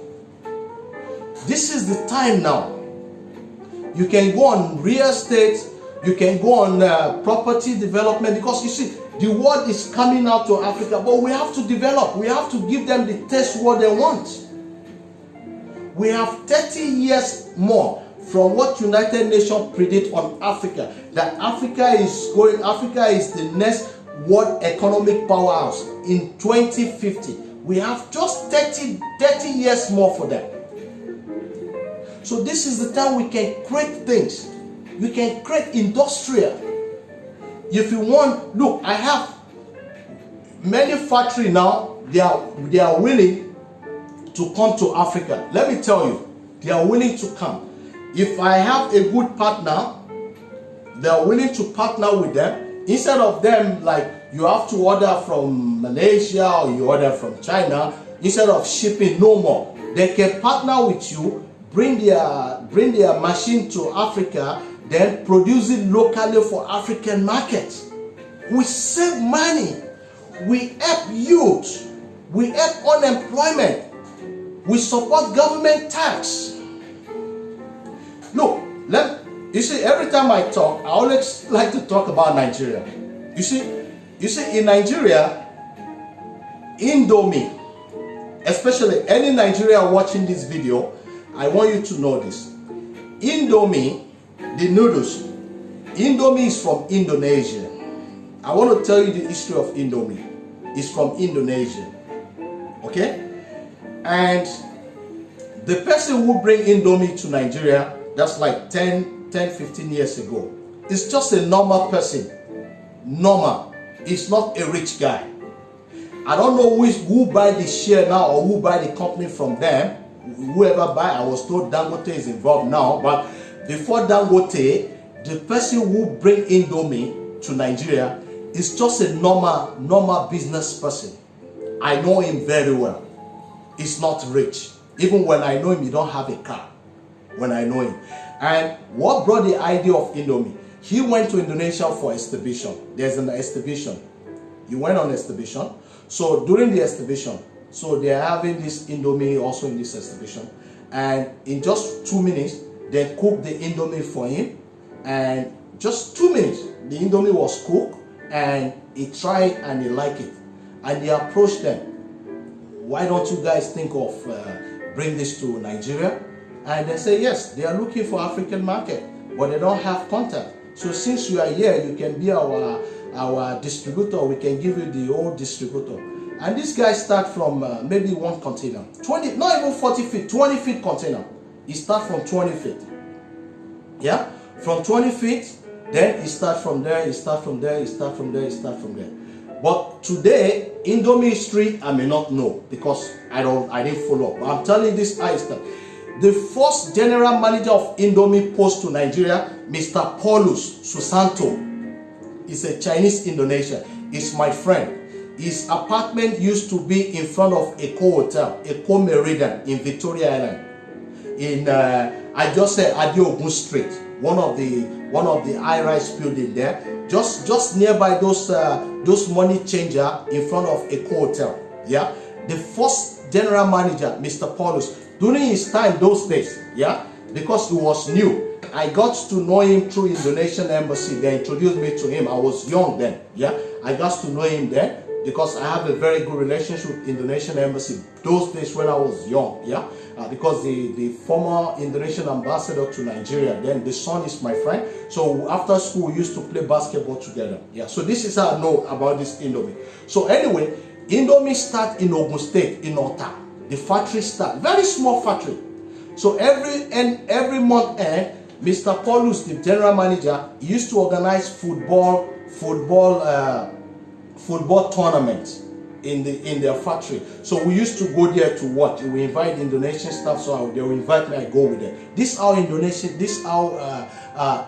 This is the time now. You can go on real estate. You can go on property development, because you see, the world is coming out to Africa, but we have to develop. We have to give them the taste what they want. We have 30 years more from what United Nations predict on Africa, that Africa is the next world economic powerhouse in 2050. We have just 30 years more for them. So this is the time we can create things. We can create industrial. If you want, look, I have many factories now, they are willing to come to Africa. Let me tell you, they are willing to come. If I have a good partner, they are willing to partner with them. Instead of them, like, you have to order from Malaysia or you order from China, instead of shipping, no more. They can partner with you, bring their machine to Africa, then produce it locally for African markets. We save money. We help youth. We help unemployment. We support government tax. Look, you see, every time I talk, I always like to talk about Nigeria. You see, in Nigeria, Indomie, especially any Nigerian watching this video, I want you to know this. Indomie, the noodles, Indomie is from Indonesia. I want to tell you the history of Indomie. It's from Indonesia. Okay? And the person who bring Indomie to Nigeria, that's like 10, 15 years ago, is just a normal person. Normal. He's not a rich guy. I don't know who buy the share now or who buy the company from them. Whoever buy, I was told Dangote is involved now, but before Dangote, the person who bring Indomie to Nigeria is just a normal business person. I know him very well. He's not rich. Even when I know him, he don't have a car. When I know him. And what brought the idea of Indomie? He went to Indonesia for exhibition. There's an exhibition. He went on exhibition. So during the exhibition, so they're having this Indomie also in this exhibition. And in just 2 minutes, then cooked the Indomie for him, and just 2 minutes, the Indomie was cooked, and he tried and he liked it. And he approached them, why don't you guys think of bring this to Nigeria? And they say yes, they are looking for African market, but they don't have contact. So since you are here, you can be our distributor. We can give you the old distributor. And this guy start from maybe one container, 20, not even 40 feet, 20 feet container. He start from 20 feet. Yeah, from 20 feet. Then he start from there. He start from there. He start from there. He start from there. But today, Indomie Street, I may not know because I didn't follow up. But I'm telling you this, I start. The first general manager of Indomie Post to Nigeria, Mr. Paulus Susanto, is a Chinese Indonesian. He's my friend. His apartment used to be in front of Eco Hotel, Eco Meridian in Victoria Island. In I just said Adeogun Street, one of the high-rise building there, just nearby those money changer in front of Eco Hotel. Yeah, the first general manager, Mr. Paulus, during his time those days, yeah, because he was new, I got to know him through Indonesian embassy. They introduced me to him. I was young then, yeah. I got to know him then because I have a very good relationship with Indonesian embassy those days when I was young, yeah. Because the former Indonesian ambassador to Nigeria, then the son is my friend. So after school, we used to play basketball together, yeah. So this is how I know about this Indomie. So anyway, Indomie start in Ogun State, in Ota. The factory start, very small factory. So every month end, Mr. Paulus, the general manager, he used to organize football tournaments in their factory. So we used to go there to watch. We invite Indonesian staff, so they will invite me. I go with them. This is how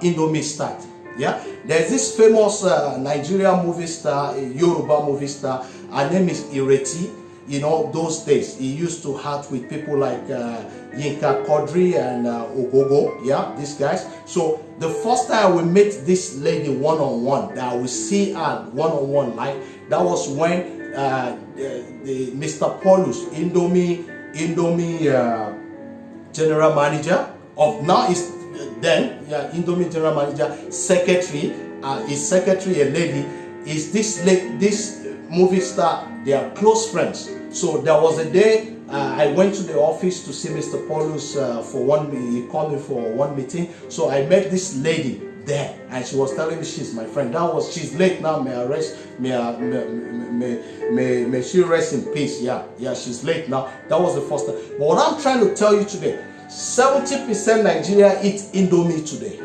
Indomie start. Yeah, there's this famous Nigerian movie star, Yoruba movie star. Her name is Ireti. You know, those days he used to hang with people like Yinka Quadri and Ogogo, yeah, these guys. So the first time we met this lady one-on-one, that we see her one-on-one live, that was when the Mr. Paulus, Indomie general manager of now is then, yeah, Indomie general manager, secretary, his secretary, a lady, is this movie star. They are close friends. So there was a day I went to the office to see Mr. Paulus for one meeting. He called me for one meeting. So I met this lady there, and she was telling me she's my friend. She's late now. May she rest in peace. Yeah, she's late now. That was the first time. But what I'm trying to tell you today, 70% Nigeria eats Indomie today.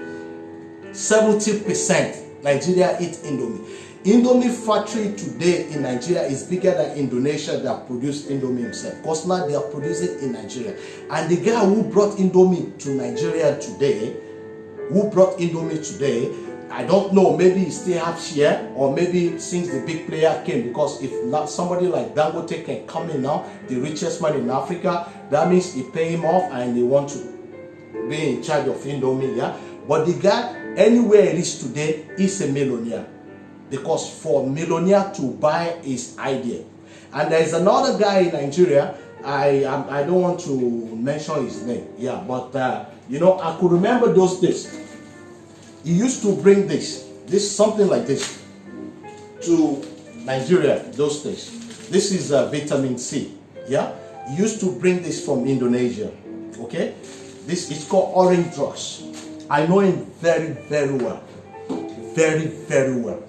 70% Nigeria eats Indomie. Indomie factory today in Nigeria is bigger than Indonesia that produced Indomie himself. Because now they are producing in Nigeria. And the guy who brought Indomie to Nigeria today, I don't know, maybe he still have share, or maybe since the big player came, because if not somebody like Dangote can come in now, the richest man in Africa, that means he pay him off and they want to be in charge of Indomie, yeah. But the guy, anywhere it is today, is a millionaire. Because for a millionaire to buy his idea. And there is another guy in Nigeria, I don't want to mention his name, yeah, but you know, I could remember those days. He used to bring this something like this to Nigeria those days. This is vitamin C, yeah. He used to bring this from Indonesia, okay. This is called Orange Drugs. I know him very, very well, very, very well.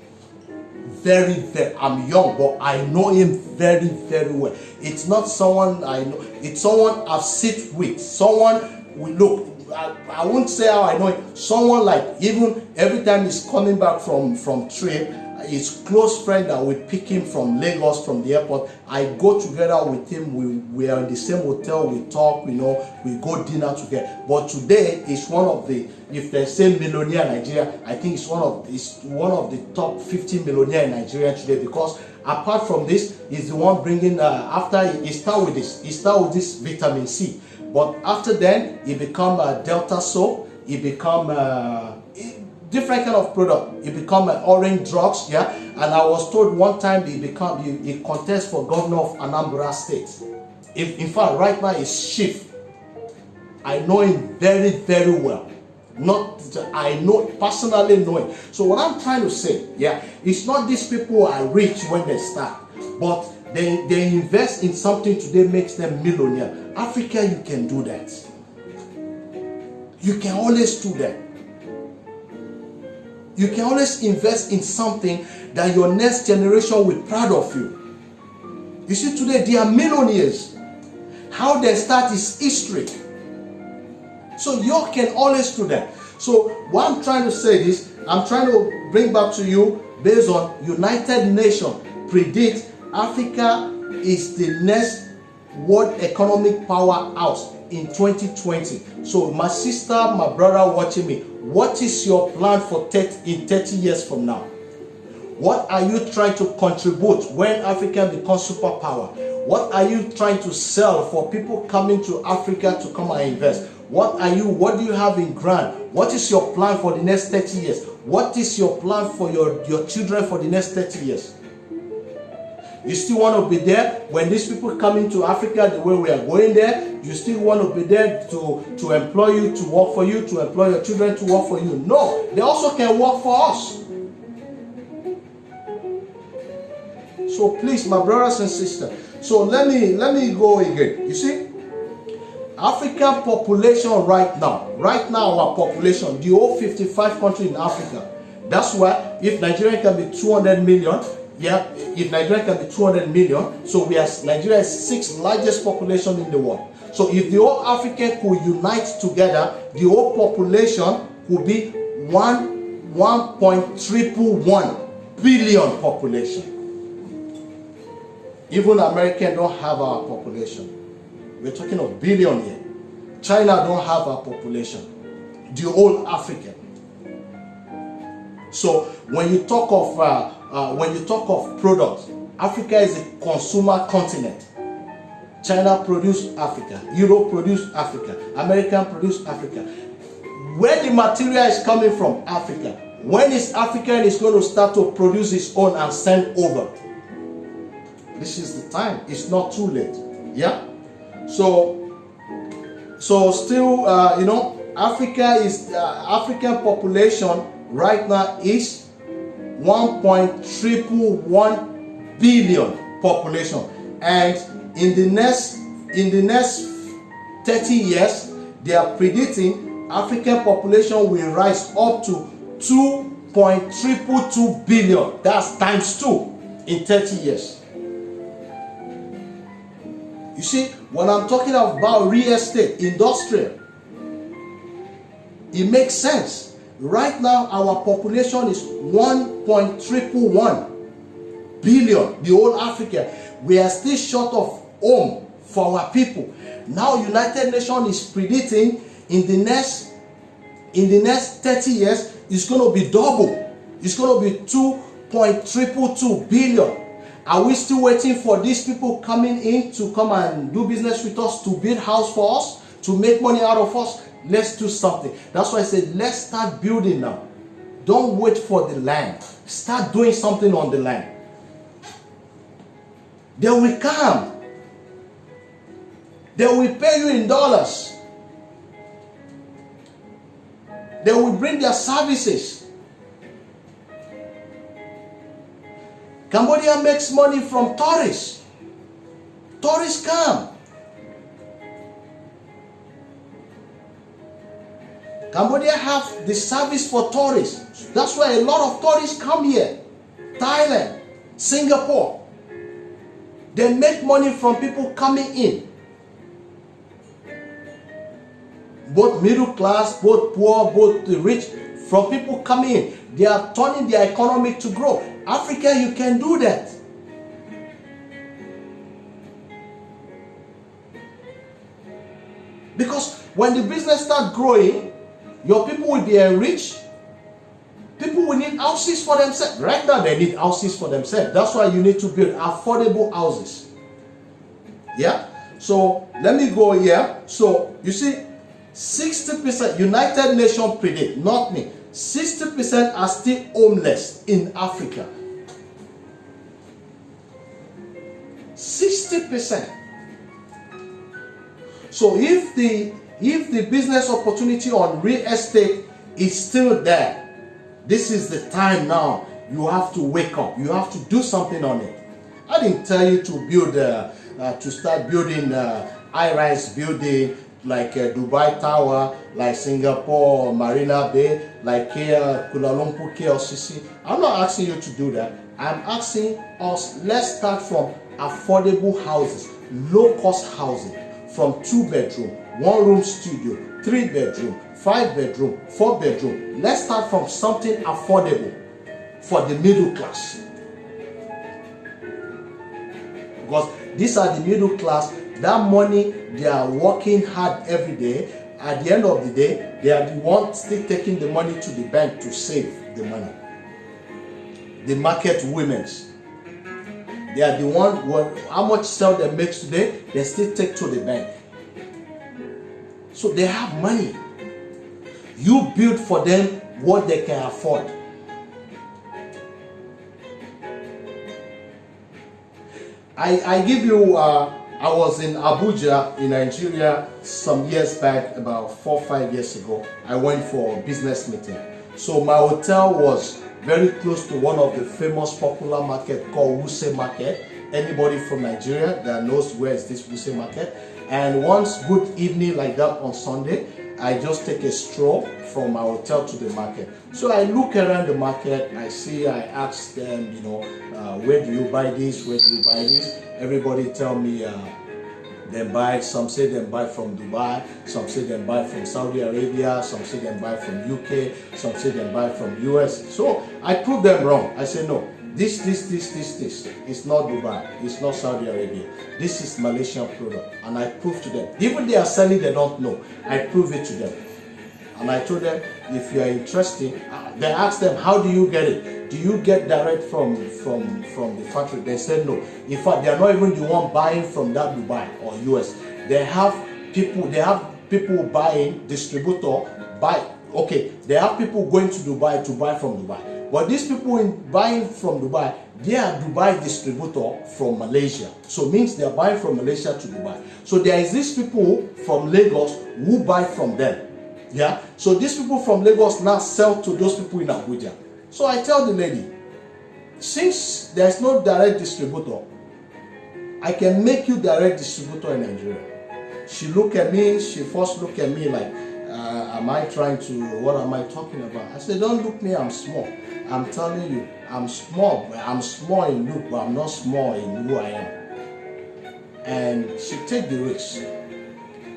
I'm young, but I know him very, very well. It's not someone I know, it's someone I've sit with, someone we look. I won't say how I know him. Someone like, even every time he's coming back from trip, his close friend that will pick him from Lagos, from the airport, I go together with him. We are in the same hotel, we talk, you know, we go dinner together. But today is one of the, if they say millionaire in Nigeria, I think it's one of the top 50 millionaire in Nigeria today, because apart from this, he's the one bringing, after he start with this vitamin C. But after then, he become Delta soap, he become different kind of product. He become Orange Drugs, yeah. And I was told one time he contest for governor of Anambra State. In fact, right now he's chief I know him very, very well. I know, personally know him. So what I'm trying to say, yeah, it's not these people are rich when they start, but they invest in something today makes them millionaire. Africa, you can do that. You can always do that. You can always invest in something that your next generation will be proud of you. You see, today they are millionaires. How they start is history. So you can always do that. So what I'm trying to say is, I'm trying to bring back to you based on United Nations predict Africa is the next world economic powerhouse in 2020. So my sister, my brother watching me, what is your plan for in 30 years from now? What are you trying to contribute when Africa becomes superpower? What are you trying to sell for people coming to Africa to come and invest? What do you have in grant? What is your plan for the next 30 years? What is your plan for your children for the next 30 years? You still want to be there when these people come into Africa the way we are going there? You still want to be there to employ you, to work for you, to employ your children to work for you? No, they also can work for us. So please, my brothers and sisters, so let me go again. You see, African population right now our population, the whole 55 countries in Africa. That's why if Nigeria can be 200 million, yeah, if Nigeria can be 200 million, so Nigeria is 6th largest population in the world. So if the whole Africa could unite together, the whole population could be 1.311 billion population. Even America don't have our population. We're talking of billion here. China don't have our population. The whole Africa. So when you talk of products, Africa is a consumer continent. China produce Africa. Europe produce Africa. American produce Africa. Where the material is coming from, Africa. When is African is going to start to produce its own and send over? This is the time. It's not too late. Yeah. So still, Africa is African population right now is 1.311 billion population, and in the next 30 years, they are predicting African population will rise up to 2.322 billion. That's times 2 in 30 years. You see, when I'm talking about real estate, industrial, it makes sense. Right now, our population is 1.311 billion, the whole Africa. We are still short of home for our people. Now, United Nations is predicting in the next 30 years, it's going to be double. It's going to be 2.322 billion. Are we still waiting for these people coming in to come and do business with us, to build house for us, to make money out of us? Let's do something. That's why I said, let's start building now. Don't wait for the land. Start doing something on the land. They will come. They will pay you in dollars. They will bring their services. Cambodia makes money from tourists. Tourists come. Cambodia have the service for tourists. That's why a lot of tourists come here. Thailand, Singapore. They make money from people coming in. Both middle class, both poor, both the rich, from people coming in. They are turning their economy to grow. Africa, you can do that. Because when the business starts growing, your people will be enriched. People will need houses for themselves. Right now, they need houses for themselves. That's why you need to build affordable houses. Yeah? So, let me go here. So, you see, 60%, United Nations predict, not me, 60% are still homeless in Africa. 60%. So if the If the business opportunity on real estate is still there, this is the time now. You have to wake up. You have to do something on it. I didn't tell you to build, to start building high-rise building like Dubai Tower, like Singapore, Marina Bay, like Kuala Lumpur, KLCC. I'm not asking you to do that. I'm asking us, let's start from affordable houses, low-cost housing, from 2-bedroom, 1-room studio, 3-bedroom, 5-bedroom, 4-bedroom. Let's start from something affordable for the middle class. Because these are the middle class. That money, they are working hard every day. At the end of the day, they are the ones still taking the money to the bank to save the money. The market women's. They are the one, how much sell they make today, they still take to the bank. So they have money. You build for them what they can afford. I give you, I was in Abuja in Nigeria some years back, about 4 or 5 years ago. I went for a business meeting. So my hotel was very close to one of the famous popular market called Wuse Market. Anybody from Nigeria that knows where is this Wuse Market? And once good evening like that on Sunday, I just take a stroll from my hotel to the market. So I look around the market, I ask them, where do you buy this, where do you buy this? Everybody tell me they buy, some say they buy from Dubai, some say they buy from Saudi Arabia, some say they buy from UK, some say they buy from US. So I prove them wrong. I say no, this. It's not Dubai, it's not Saudi Arabia. This is Malaysian product. And I prove to them. Even they are selling, they don't know. I prove it to them. And I told them, if you are interested, they asked them, how do you get it? Do you get direct from the factory? They said no. In fact, they are not even the one buying from that Dubai or US. They have people buying, distributor buy. Okay, they have people going to Dubai to buy from Dubai. But these people buying from Dubai, they are Dubai distributor from Malaysia. So it means they are buying from Malaysia to Dubai. So there is these people from Lagos who buy from them. Yeah. So these people from Lagos now sell to those people in Abuja. So I tell the lady, since there is no direct distributor, I can make you direct distributor in Nigeria. She looked at me, she first looked at me like, what am I talking about? I said, don't look at me, I'm small. I'm telling you, I'm small. I'm small in look, but I'm not small in who I am. And she take the risk.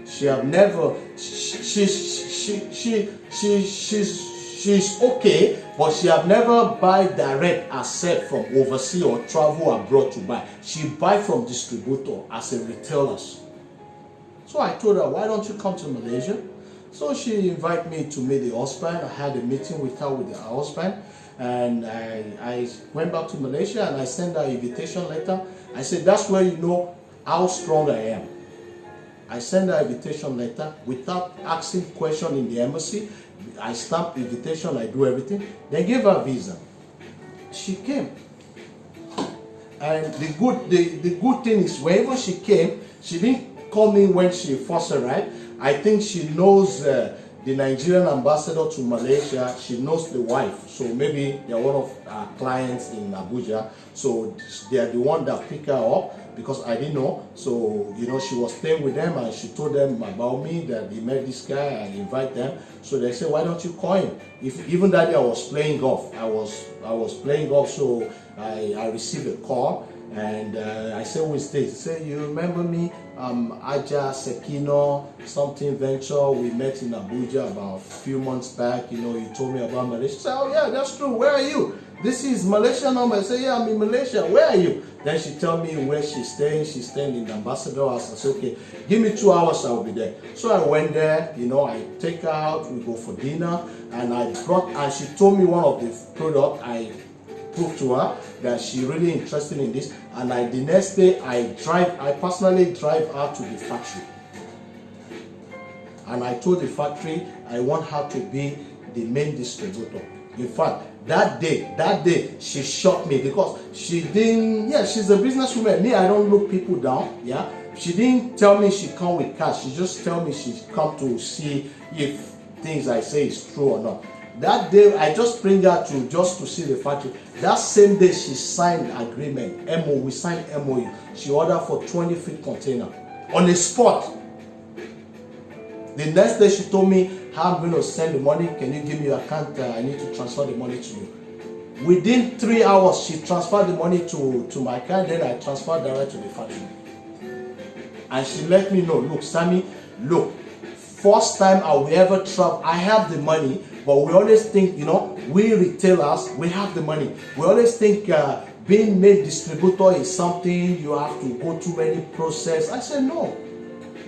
She have never, she's okay, but she have never buy direct herself from overseas or travel abroad to buy. She buy from distributor as a retailer. So I told her, why don't you come to Malaysia? So she invited me to meet the husband. I had a meeting with her with her husband, and I went back to Malaysia and I sent her an invitation letter. I said, that's where you know how strong I am. I sent her an invitation letter without asking question in the embassy. I stamped the invitation, I do everything. They gave her a visa. She came. And the good thing is, whenever she came, she didn't call me when she first arrived. I think she knows the Nigerian ambassador to Malaysia. She knows the wife. So maybe they're one of our clients in Abuja. So they are the one that pick her up, because I didn't know. So, she was staying with them and she told them about me, that they met this guy and invite them. So they said, why don't you call him? Even that day I was playing golf. I was playing golf, so I received a call. And I said, who is this? He said, you remember me? Aja Sekino, something venture. We met in Abuja about a few months back. You told me about Malaysia. I said, oh yeah, that's true. Where are you? This is Malaysia number. I said, yeah, I'm in Malaysia. Where are you? Then she told me where she's staying. She's staying in the ambassador house. I said, okay, give me 2 hours, I'll be there. So I went there, I take her out, we go for dinner, and she told me one of the products. I proved to her that she really interested in this, and the next day I personally drive her to the factory, and I told the factory I want her to be the main distributor. In fact, that day, she shocked me because she didn't, yeah, she's a businesswoman. Me, I don't look people down, yeah. She didn't tell me she come with cash. She just tell me she come to see if things I say is true or not. That day, I just bring her to see the factory. That same day, she signed agreement, MOU, we signed MOU. She ordered for 20-feet container on the spot. The next day, she told me how I'm going to send the money. Can you give me your account? I need to transfer the money to you. Within 3 hours, she transferred the money to my account. Then I transferred direct to the factory. And she let me know, look, Sammy, look, first time I will ever travel, I have the money, but we always think, you know, we retailers, we have the money. We always think being made distributor is something you have to go through many process. I said, no.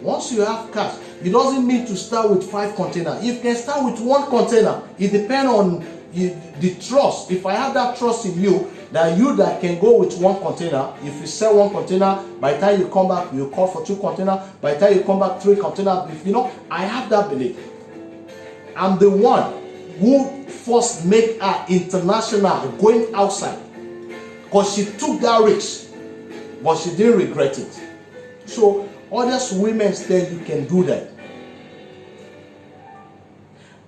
Once you have cash, it doesn't mean to start with 5 containers. You can start with 1 container. It depends on the trust. If I have that trust in you, that can go with 1 container. If you sell 1 container, by the time you come back, you call for 2 containers. By the time you come back, 3 containers. If you know, I have that belief. I'm the one who first make her international going outside, because she took that risk, but she didn't regret it. So others women say you can do that.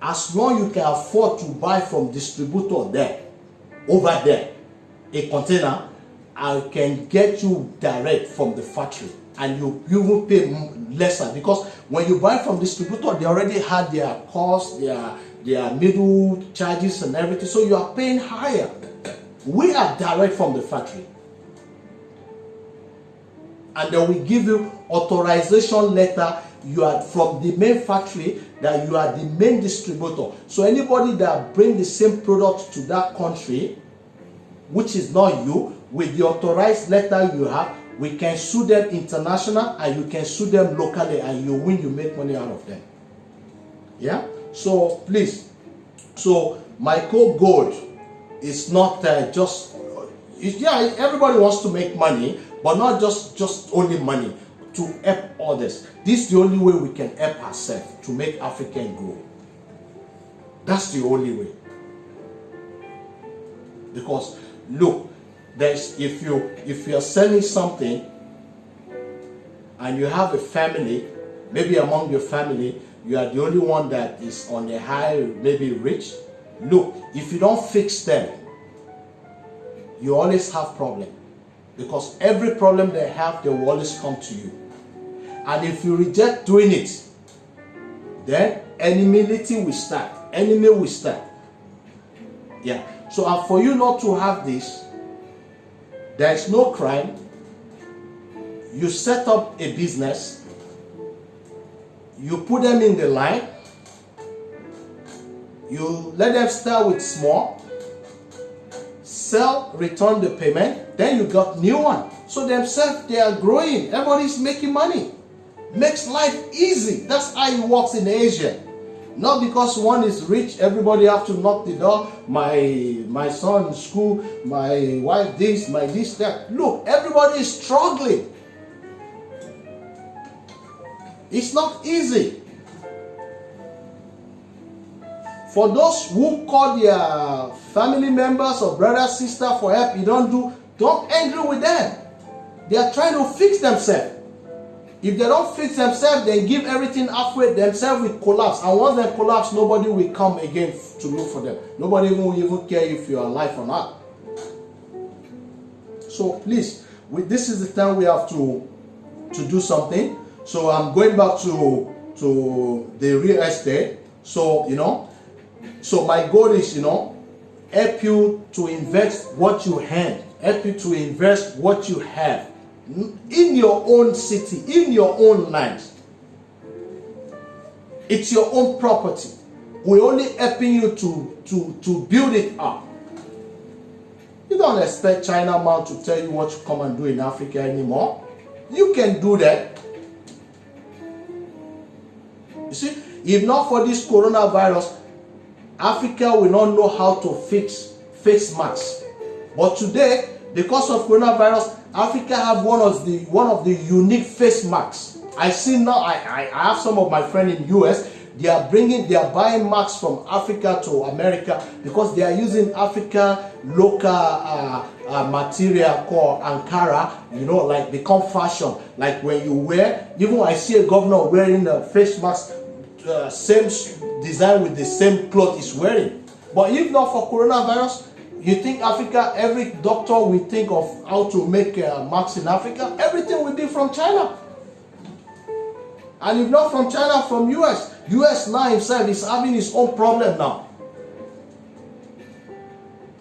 As long as you can afford to buy from distributor there, over there, a container, I can get you direct from the factory, and you will pay lesser, because when you buy from distributor, they already had their cost, their middle charges and everything, so you are paying higher. We are direct from the factory, and then we give you authorization letter. You are from the main factory, that you are the main distributor. So anybody that bring the same product to that country, which is not you, with the authorized letter you have, we can sue them international, and you can sue them locally, and you win, you make money out of them. Yeah. So please, so Michael Gold is not yeah, everybody wants to make money, but not just only money, to help others. This is the only way we can help ourselves to make Africa grow. That's the only way. Because look, there's if you're selling something and you have a family, maybe among your family you are the only one that is on the high, maybe rich. Look, if you don't fix them, you always have problem, because every problem they have, they will always come to you. And if you reject doing it, then enmity will start. Enemy will start. Yeah. So for you not to have this, there is no crime. You set up a business, you put them in the line, you let them start with small, sell, return the payment, then you got new one. So themselves, they are growing. Everybody's making money. Makes life easy. That's how it works in Asia. Not because one is rich, everybody have to knock the door. My son school, my wife this, my this, that. Look, everybody is struggling. It's not easy. For those who call their family members or brother, sister for help, you don't angry with them. They are trying to fix themselves. If they don't fix themselves, then give everything halfway, themselves will collapse. And once they collapse, nobody will come again to look for them. Nobody will even care if you are alive or not. So please, this is the time we have to do something. So I'm going back to the real estate. So, so my goal is, help you to invest what you have. Help you to invest what you have. In your own city, in your own land. It's your own property. We're only helping you to build it up. You don't expect China man to tell you what to come and do in Africa anymore. You can do that. You see, if not for this coronavirus, Africa will not know how to fix face masks. But today, because of coronavirus, Africa have one of the unique face masks. I see now. I have some of my friends in US. they are buying masks from Africa to America because they are using African local material called Ankara, like become fashion. Like when you wear, even I see a governor wearing a face mask, same design with the same cloth he's wearing. But if not for coronavirus, you think Africa, every doctor will think of how to make masks in Africa, everything will be from China. And if not from China, from US. US now himself is having his own problem now.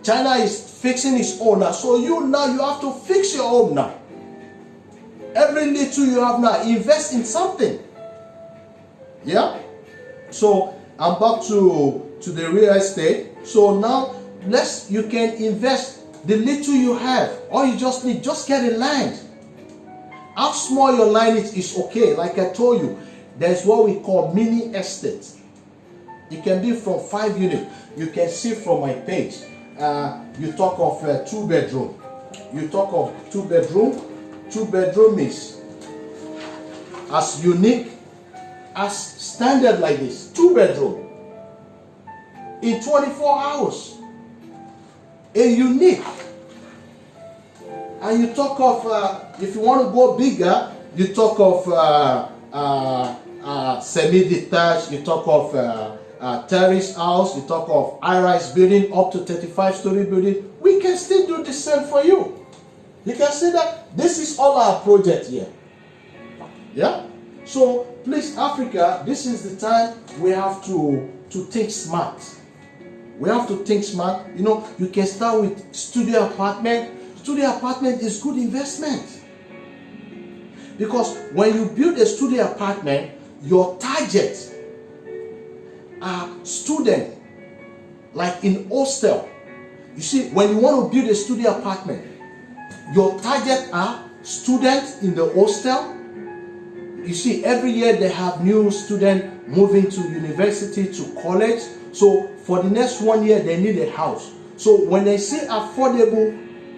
China is fixing its own now. So you have to fix your own now. Every little you have now, invest in something. Yeah? So I'm back to the real estate. So now you can invest the little you have. All you just need, just get a land. How small your land is okay. Like I told you, there's what we call mini estate. It can be from 5 units. You can see from my page. You talk of 2-bedroom. You talk of 2-bedroom. 2-bedroom is as unique as standard like this. 2-bedroom in 24 hours. A unique. And you talk of, if you want to go bigger, you talk of semi-detached, you talk of terrace house, you talk of high-rise building up to 35-story building. We can still do the same for you. You can see that this is all our project here. Yeah? So, please, Africa, this is the time we have to think smart. We have to think smart. You can start with studio apartment. Studio apartment is good investment. Because when you build a studio apartment, your target are students, like in hostel. You see, when you want to build a studio apartment, your target are students in the hostel. You see, every year they have new students moving to university, to college. So for the next 1 year, they need a house. So when they say affordable,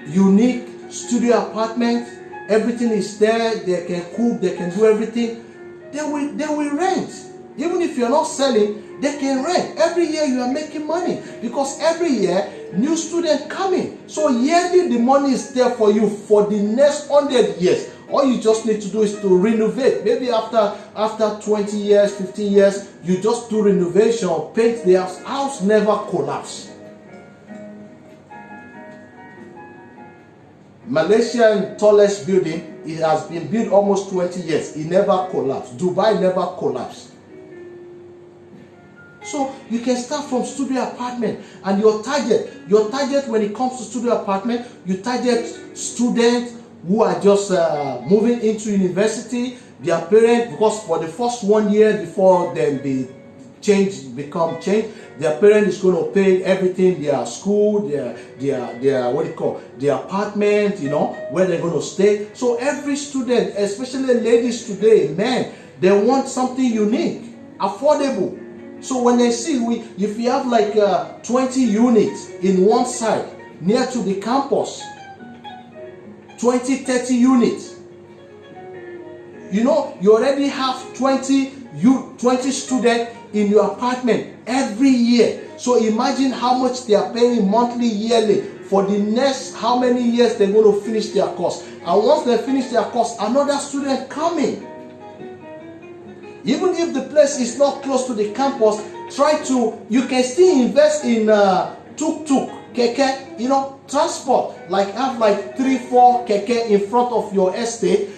unique studio apartment, everything is there, they can cook, they can do everything, they will rent. Even if you're not selling, they can rent. Every year you are making money because every year new students coming. So yearly the money is there for you for the next 100 years. All you just need to do is to renovate. Maybe after 20 years, 15 years, you just do renovation, paint the house. House never collapse. Malaysian tallest building, it has been built almost 20 years. It never collapsed. Dubai never collapsed. So you can start from studio apartment, and your target when it comes to studio apartment, you target students who are just moving into university. Their parents, because for the first 1 year before them become change, their parent is going to pay everything, their school, their their apartment, where they're going to stay. So every student, especially ladies today, men, they want something unique, affordable. So when they see, if you have like 20 units in one side near to the campus, 20-30 units, you already have 20 students in your apartment every year. So imagine how much they are paying monthly, yearly for the next how many years they're going to finish their course. And once they finish their course, another student coming. Even if the place is not close to the campus, you can still invest in tuk-tuk, keke, transport. Like have like 3-4 keke in front of your estate.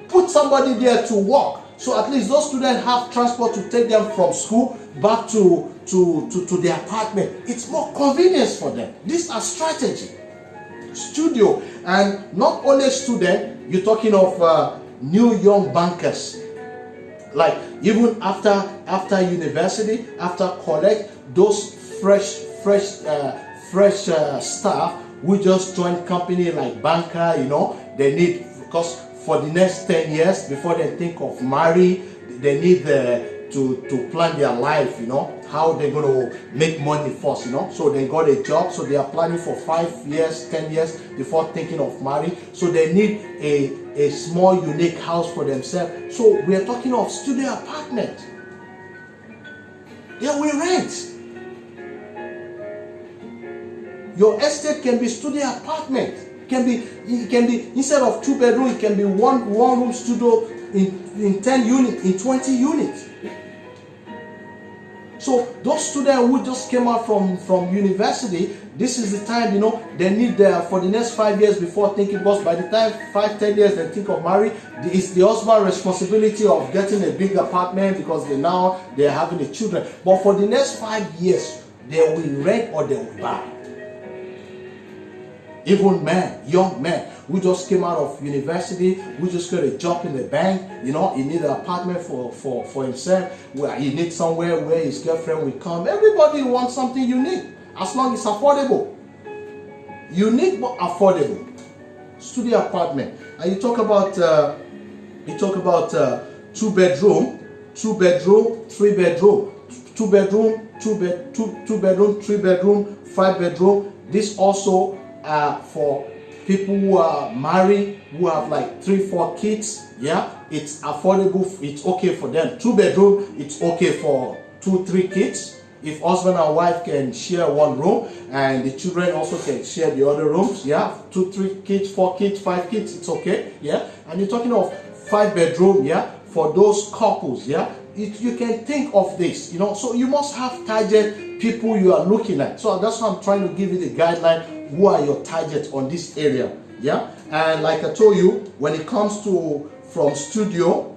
Put somebody there to walk. So at least those students have transport to take them from school back to their apartment. It's more convenience for them. These are strategy. Studio. And not only student, you're talking of new young bankers. Like even after university, after college, those fresh staff who just join company like banker, they need, because for the next 10 years before they think of marry, they need to plan their life, how they're going to make money first, So they got a job, so they are planning for 5 years, 10 years before thinking of marry. So they need a small unique house for themselves. So we are talking of studio apartment. Yeah, we rent. Your estate can be studio apartment. It can be instead of 2 bedroom, it can be one room studio in 10 units, in 20 units. So those students who just came out from university, this is the time, they need for the next 5 years before thinking, because by the time 5-10 years they think of marriage, it's the husband's responsibility of getting a big apartment because they're having a children. But for the next 5 years, they will rent or they will buy. Even men, young men who just came out of university, who just got a job in the bank, he need an apartment for himself, where he needs somewhere where his girlfriend will come. Everybody wants something unique, as long as it's affordable. Unique but affordable. Studio apartment. And you talk about 2 bedroom, 3 bedroom, 2 bedroom, 2 bedroom, 3 bedroom, 5 bedroom. This also for people who are married, who have like 3-4 kids. Yeah, it's affordable. It's okay for them. 2 bedroom, it's okay for 2-3 kids. If husband and wife can share one room, and the children also can share the other rooms. Yeah, 2-3 kids, 4 kids, 5 kids, it's okay. Yeah, and you're talking of 5 bedroom. Yeah, for those couples. Yeah, you can think of this. So you must have target people you are looking at. So that's why I'm trying to give you the guideline. Who are your targets on this area? Yeah, and like I told you, when it comes to from studio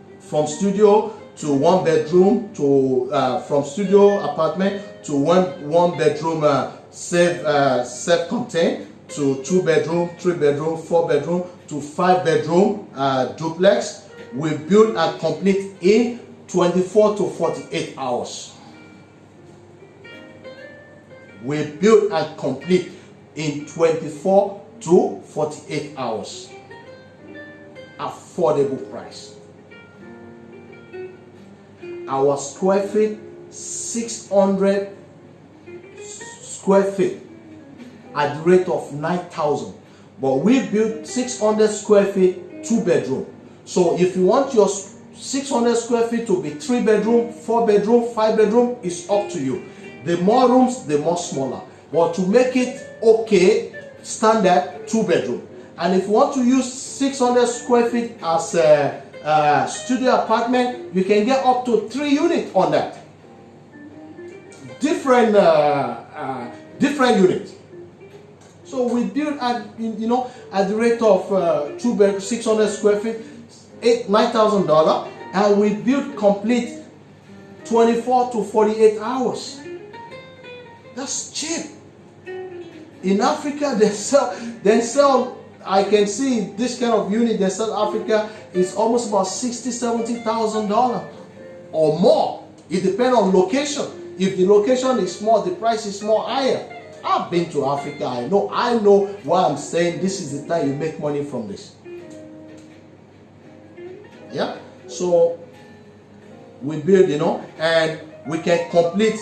to 1 bedroom to from studio apartment to one bedroom self-contained to 2 bedroom, 3 bedroom, 4 bedroom to 5 bedroom duplex, we build and complete in 24 to 48 hours. We build and complete in 24 to 48 hours. Affordable price. Our square feet, 600 square feet at the rate of 9,000. But we built 600 square feet, 2 bedroom. So if you want your 600 square feet to be 3 bedroom, 4 bedroom, 5 bedroom, it's up to you. The more rooms, the more smaller. But to make it okay, standard 2 bedroom. And if you want to use 600 square feet as a studio apartment, you can get up to 3 units on that. Different units. So we build at the rate of 600 square feet, $9,000, and we build complete 24 to 48 hours. That's cheap. In Africa, they sell. I can see this kind of unit. They sell Africa is almost about $60,000-$70,000 or more. It depends on location. If the location is small, the price is more higher. I've been to Africa. I know why I'm saying this is the time you make money from this. Yeah. So we build, and we can complete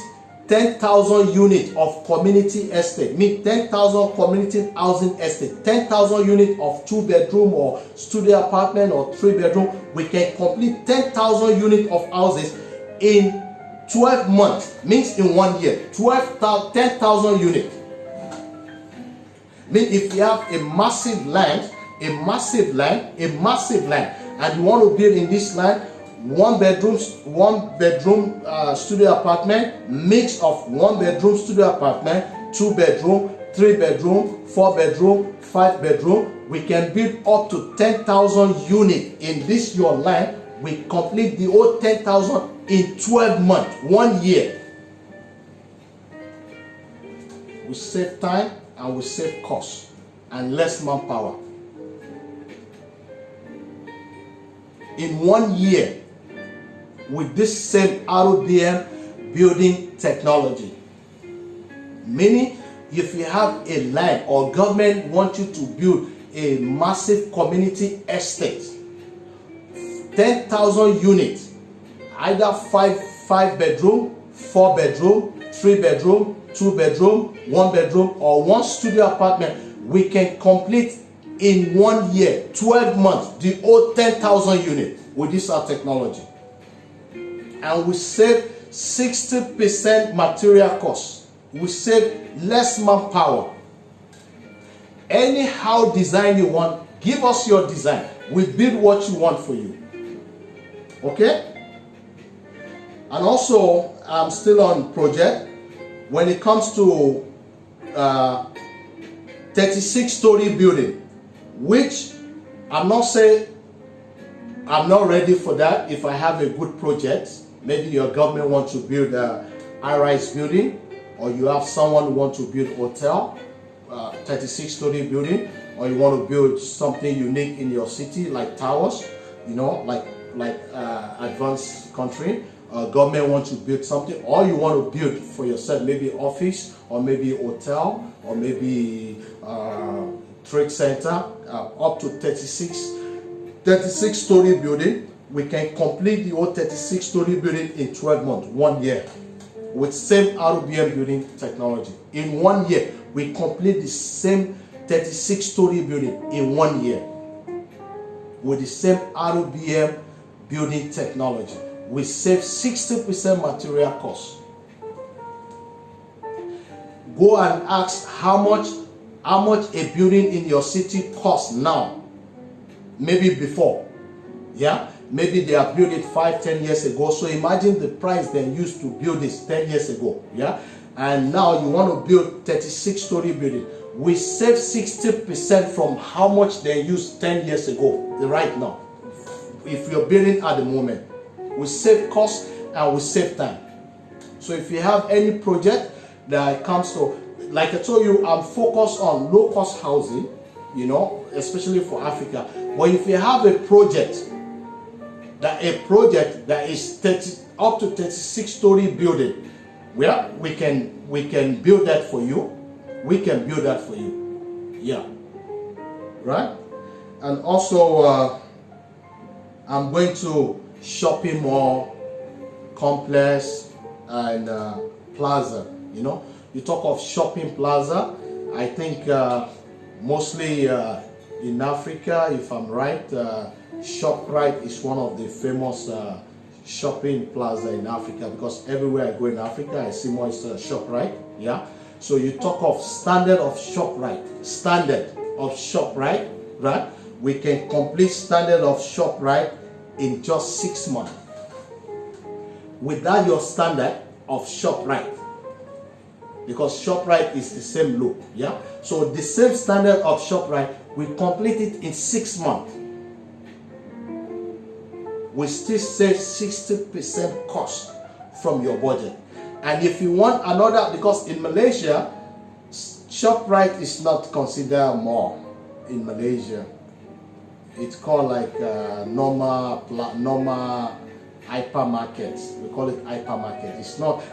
10,000 units of community estate, mean 10,000 community housing estate, 10,000 units of 2 bedroom or studio apartment or 3 bedroom. We can complete 10,000 units of houses in 12 months, means in 1 year, 10,000 units. Mean if you have a massive land, and you want to build in this land, 1 bedroom studio apartment, mix of 1 bedroom studio apartment, 2 bedroom, 3 bedroom, 4 bedroom, 5 bedroom. We can build up to 10,000 units in this your land. We complete the whole 10,000 in 12 months, 1 year. We save time and we save cost and less manpower. In 1 year, with this same ROBM building technology. Meaning, if you have a land or government want you to build a massive community estate, 10,000 units, either 5 bedroom, 4 bedroom, 3 bedroom, 2 bedroom, 1 bedroom, or 1 studio apartment, we can complete in 1 year, 12 months, the whole 10,000 units with this our technology. And we save 60% material cost. We save less manpower. Anyhow design you want, give us your design. We build what you want for you. Okay? And also, I'm still on project. When it comes to 36-story building, which I'm not saying I'm not ready for that. If I have a good project, maybe your government wants to build a high-rise building, or you have someone who wants to build a hotel, 36-story building, or you want to build something unique in your city like towers, you know, like advanced country. Government wants to build something, or you want to build for yourself, maybe office, or maybe hotel, or maybe trade center, up to 36-story building. We can complete the whole 36-story building in 12 months, 1 year, with same ROBM building technology. In 1 year, we complete the same 36-story building in 1 year with the same ROBM building technology. We save 60% material cost. Go and ask how much a building in your city costs now, maybe before. Yeah, maybe they are built it 5-10 years ago. So imagine the price they used to build this 10 years ago. Yeah, and now you want to build 36-story building. We save 60% from how much they used 10 years ago right now. If you're building at the moment, we save cost and we save time. So if you have any project that comes to, like I told you, I'm focused on low-cost housing, you know, especially for Africa. But if you have a project that is up to 36-story building, well, we can build that for you. We can build that for you. Yeah. Right? And also, I'm going to shopping mall, complex, and plaza. You know, you talk of shopping plaza. I think mostly in Africa, if I'm right, ShopRite is one of the famous shopping plaza in Africa, because everywhere I go in Africa, I see more ShopRite. Yeah. So you talk of standard of ShopRite, right? We can complete standard of ShopRite in just 6 months. Without your standard of ShopRite, because ShopRite is the same look, yeah. So the same standard of ShopRite, we complete it in 6 months. We still save 60% cost from your budget. And if you want another, because in Malaysia, ShopRite is not considered mall in Malaysia. It's called like normal hypermarkets. We call it hypermarket. It's not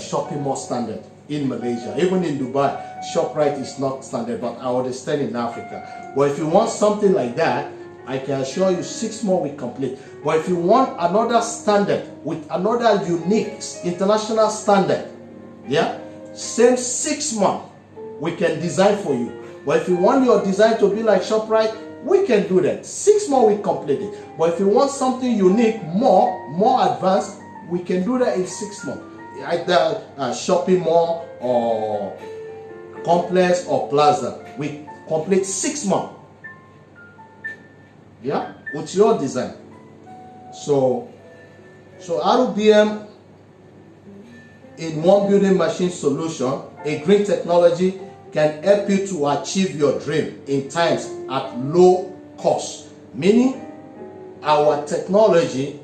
shopping mall standard in Malaysia. Even in Dubai, ShopRite is not standard, but I understand in Africa. But if you want something like that, I can assure you 6 more we complete. But if you want another standard with another unique international standard, yeah, same 6 months we can design for you. But if you want your design to be like ShopRite, we can do that. 6 more we complete it. But if you want something unique, more advanced, we can do that in 6 months. Either shopping mall or complex or plaza, we complete 6 months. Yeah, with your design. So ROBM in one building machine solution, a green technology can help you to achieve your dream in times at low cost. Meaning, our technology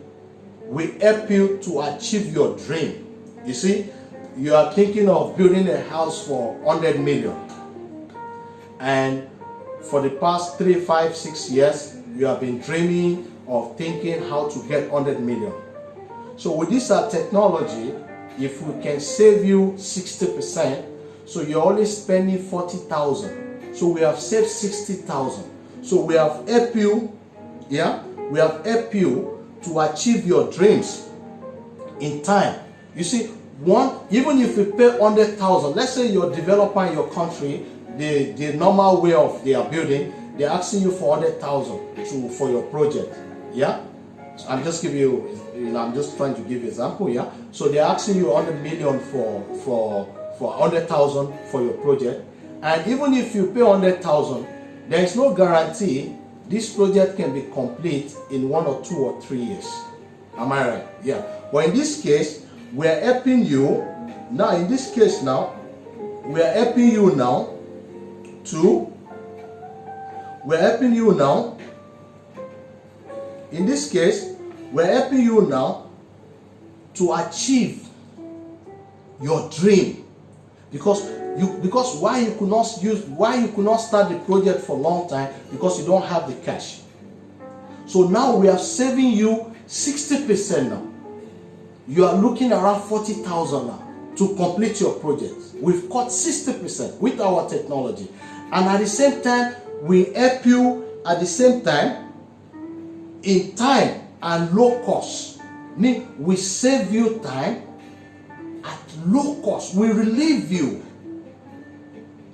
will help you to achieve your dream. You see, you are thinking of building a house for 100 million. And for the past 3, 5, 6 years, you have been dreaming of thinking how to get 100 million. So with this technology, if we can save you 60%, so you're only spending 40,000. So we have saved 60,000. So we have helped you, yeah, we have helped you to achieve your dreams in time. You see, even if you pay 100,000, let's say you're a developer in your country, the normal way of their building, they're asking you for 100,000 for your project, yeah. I'm just giving you, I'm just trying to give you example, yeah. So they're asking you 100 million for 100,000 for your project, and even if you pay 100,000, there is no guarantee this project can be complete in 1 or 2 or 3 years. Am I right? Yeah. But in this case, we're helping you now. In this case now, we're helping you now to. We're helping you now. In this case, we're helping you now to achieve your dream, because why you could not start the project for a long time, because you don't have the cash. So now we are saving you 60% now. You are looking around 40,000 now to complete your project. We've cut 60% with our technology, and at the same time we help you at the same time in time and low cost. We save you time at low cost. We relieve you.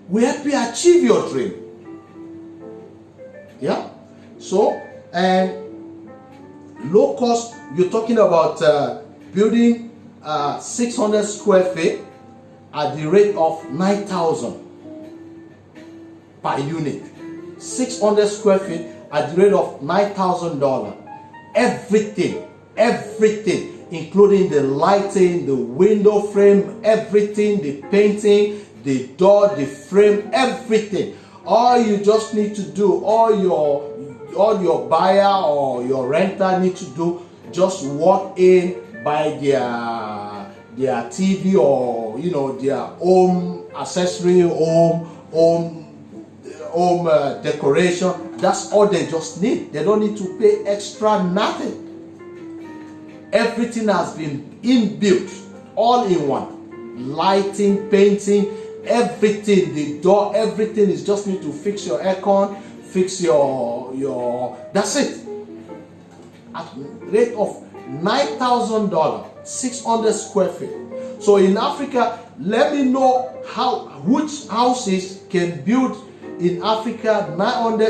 We help you achieve your dream. Yeah. So, and low cost, you're talking about building 600 square feet at the rate of 9,000 per unit. 600 square feet at the rate of $9,000. Everything, including the lighting, the window frame, everything, the painting, the door, the frame, everything. All you just need to do, all your buyer or your renter need to do, just walk in, buy their TV or their home accessory, home decoration. That's all they just need. They don't need to pay extra nothing. Everything has been inbuilt, all in one. Lighting, painting, everything, the door, everything is just need to fix your aircon, fix your that's it. At rate of $9,000, 600 square feet. So in Africa, let me know which houses can build in Africa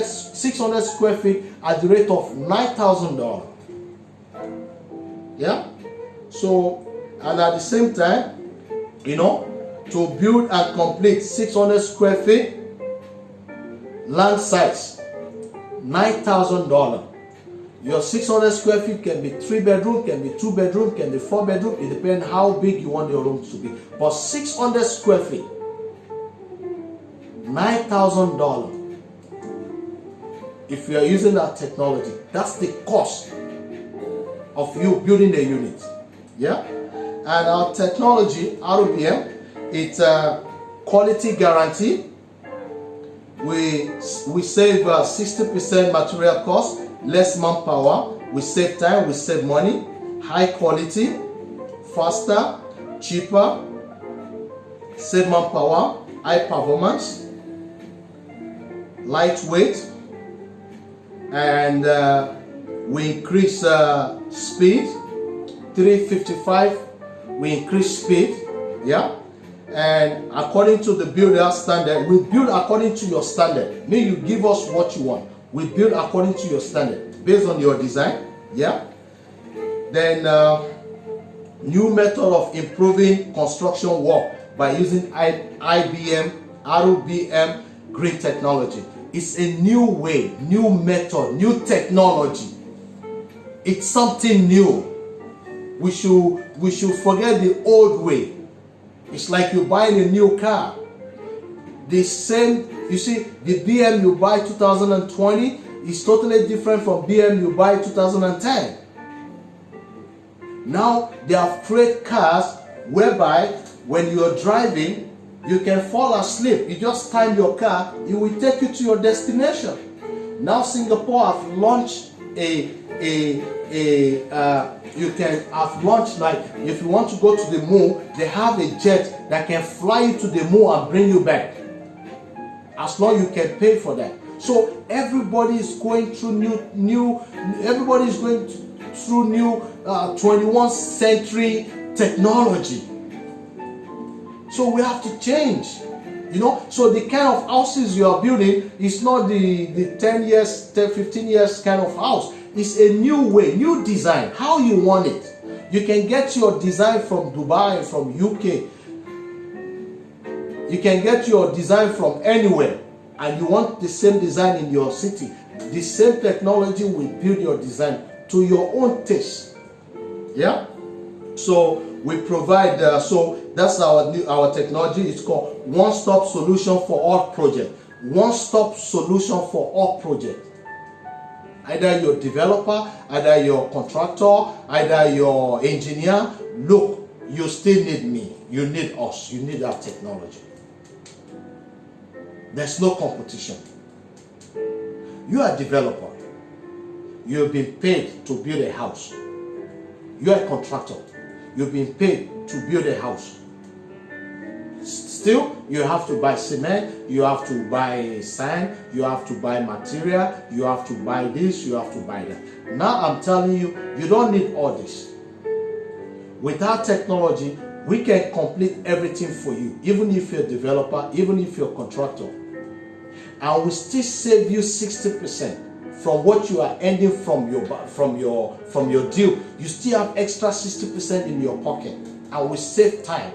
600 square feet at the rate of $9,000. Yeah. So, and at the same time, to build and complete 600 square feet land size, $9,000. Your 600 square feet can be 3 bedroom, can be 2 bedroom, can be 4 bedroom. It depends how big you want your room to be. But 600 square feet, $9,000. If you are using that technology, that's the cost of you building a unit. Yeah. And our technology, ROBM, it's a quality guarantee. We save 60% material cost, less manpower. We save time, we save money. High quality, faster, cheaper, save manpower, high performance, lightweight, and we increase speed. 355, we increase speed. Yeah. And according to the builder standard, we build according to your standard. May you give us what you want. We build according to your standard based on your design. Yeah. Then new method of improving construction work by using IBM ROBM green technology. It's a new way, new method, new technology. It's something new. We should forget the old way. It's like you're buying a new car. The same, you see, the BM you buy 2020 is totally different from BM you buy 2010. Now they have created cars whereby when you're driving, you can fall asleep. You just time your car, it will take you to your destination. Now Singapore have launched you can have launched, like if you want to go to the moon, they have a jet that can fly you to the moon and bring you back, as long you can pay for that. So everybody is going through new 21st century technology. So we have to change, so the kind of houses you are building is not the 10 years, 10, 15 years kind of house. It's a new way, new design, how you want it. You can get your design from Dubai, from UK. You can get your design from anywhere, and you want the same design in your city. The same technology will build your design to your own taste. Yeah. So we provide. So that's our technology. It's called one-stop solution for all projects. One-stop solution for all projects. Either your developer, either your contractor, either your engineer. Look, you still need me. You need us. You need our technology. There's no competition. You are a developer. You've been paid to build a house. You are a contractor. You've been paid to build a house. Still, you have to buy cement, you have to buy sand, you have to buy material, you have to buy this, you have to buy that. Now I'm telling you, you don't need all this. Without technology, we can complete everything for you, even if you're a developer, even if you're a contractor. And we still save you 60% from what you are earning from your deal. You still have extra 60% in your pocket, and we save time.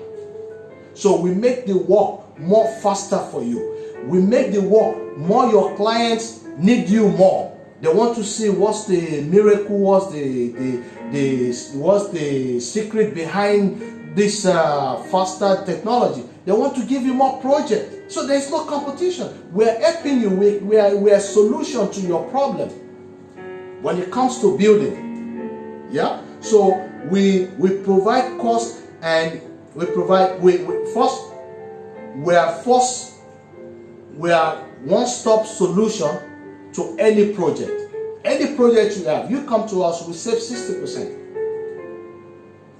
So we make the work more faster for you. We make the work more. Your clients need you more. They want to see what's the miracle, what's the secret behind this faster technology. They want to give you more projects. So there's no competition. We're helping you. We're a solution to your problem when it comes to building. Yeah. So we provide cost, and we provide. We are one-stop solution to any project. Any project you have, you come to us, we save 60%.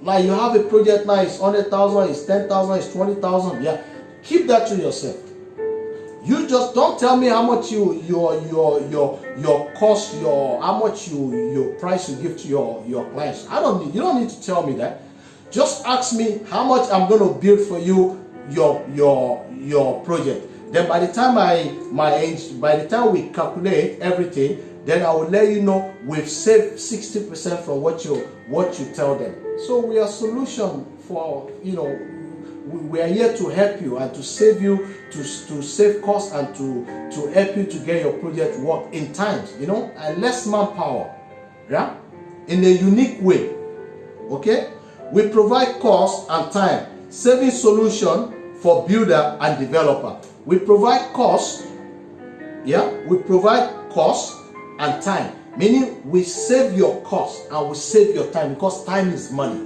Like you have a project now, it's 100,000, it's 10,000, it's 20,000. Yeah, keep that to yourself. You just don't tell me how much your cost, how much your price you give to your clients. You don't need to tell me that. Just ask me how much I'm going to build for you your project. Then by the time we calculate everything, then I will let you know we've saved 60% from what you tell them. So we are a solution for, we are here to help you and to save you, to save costs, and to help you to get your project work in time, and less manpower, yeah, in a unique way. Okay, we provide cost and time saving solution for builder and developer. We provide cost, we provide cost and time, meaning we save your cost and we save your time, because time is money.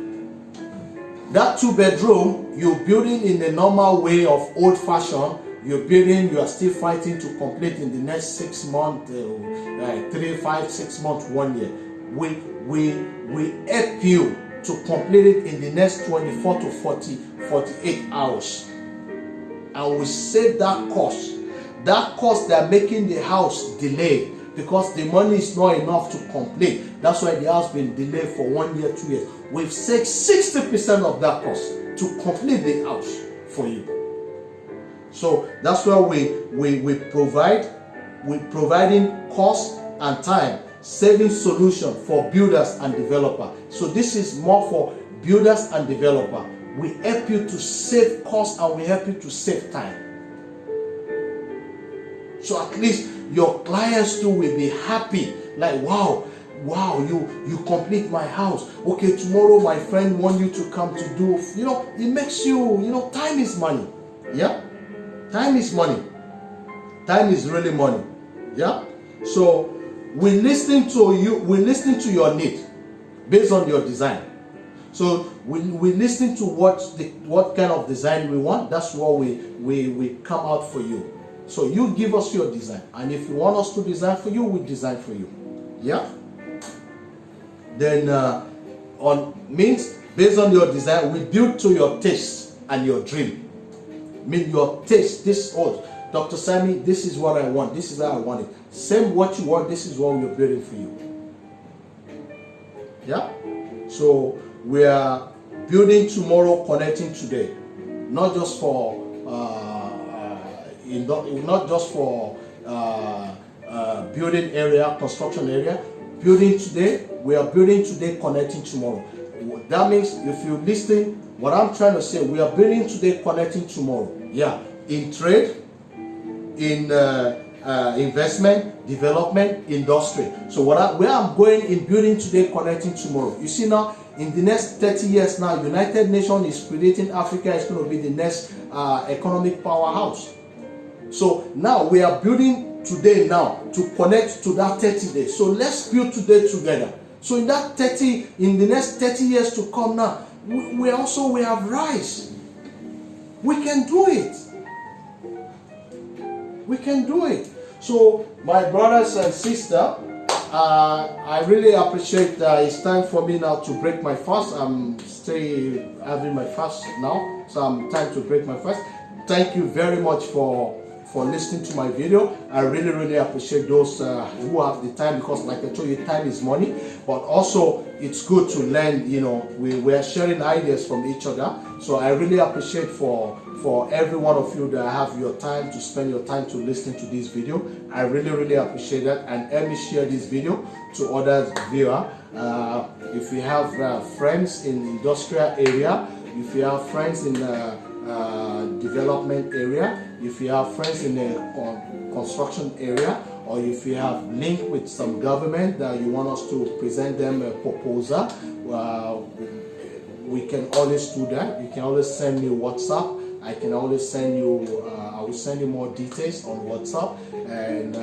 That 2-bedroom you're building in the normal way of old fashioned, you are still fighting to complete in the next 6 months, 3, 5, 6 months, 1 year. We help you to complete it in the next 24 to 48 hours. And we save that cost. That cost they're making the house delay, because the money is not enough to complete. That's why the house been delayed for 1 year, 2 years. We've saved 60% of that cost to complete the house for you. So that's why we providing cost and time saving solution for builders and developer. So this is more for builders and developer. We help you to save cost and we help you to save time. So at least your clients too will be happy. Like, wow, you complete my house. Okay, tomorrow my friend want you to come to do, it makes you, time is money. Yeah? Time is money. Time is really money. Yeah? So we listen to you, we listen to your need based on your design. So we listen to what kind of design we want. That's what we come out for you. So you give us your design, and if you want us to design for you, we design for you. Yeah. Then means based on your design, we build to your taste and your dream. Mean your taste. Dr. Sammy, this is what I want. This is how I want it. Same what you want. This is what we're building for you. Yeah. So we are building tomorrow, connecting today, not just for building area, construction area, building today, connecting tomorrow. That means if you listen, what I'm trying to say, we are building today, connecting tomorrow. Yeah, in trade, in investment, development, industry. So where I'm going in building today, connecting tomorrow. You see now, in the next 30 years now, United Nations is predicting Africa is going to be the next economic powerhouse. So now we are building today now to connect to that 30 days. So let's build today together. So in the next 30 years to come now, we have rise. We can do it. We can do it. So my brothers and sisters, I really appreciate it's time for me now to break my fast. I'm still having my fast now, so I'm time to break my fast. Thank you very much for listening to my video. I really appreciate those who have the time, because like I told you, time is money. But also it's good to learn, we are sharing ideas from each other. So I really appreciate for every one of you that have your time to spend your time to listen to this video. I really appreciate that, and let me share this video to other viewers. If you have friends in industrial area, if you have friends in development area, if you have friends in the construction area, or if you have link with some government that you want us to present them a proposal, we can always do that. You can always send me WhatsApp. I can always send you, I will send you more details on WhatsApp, and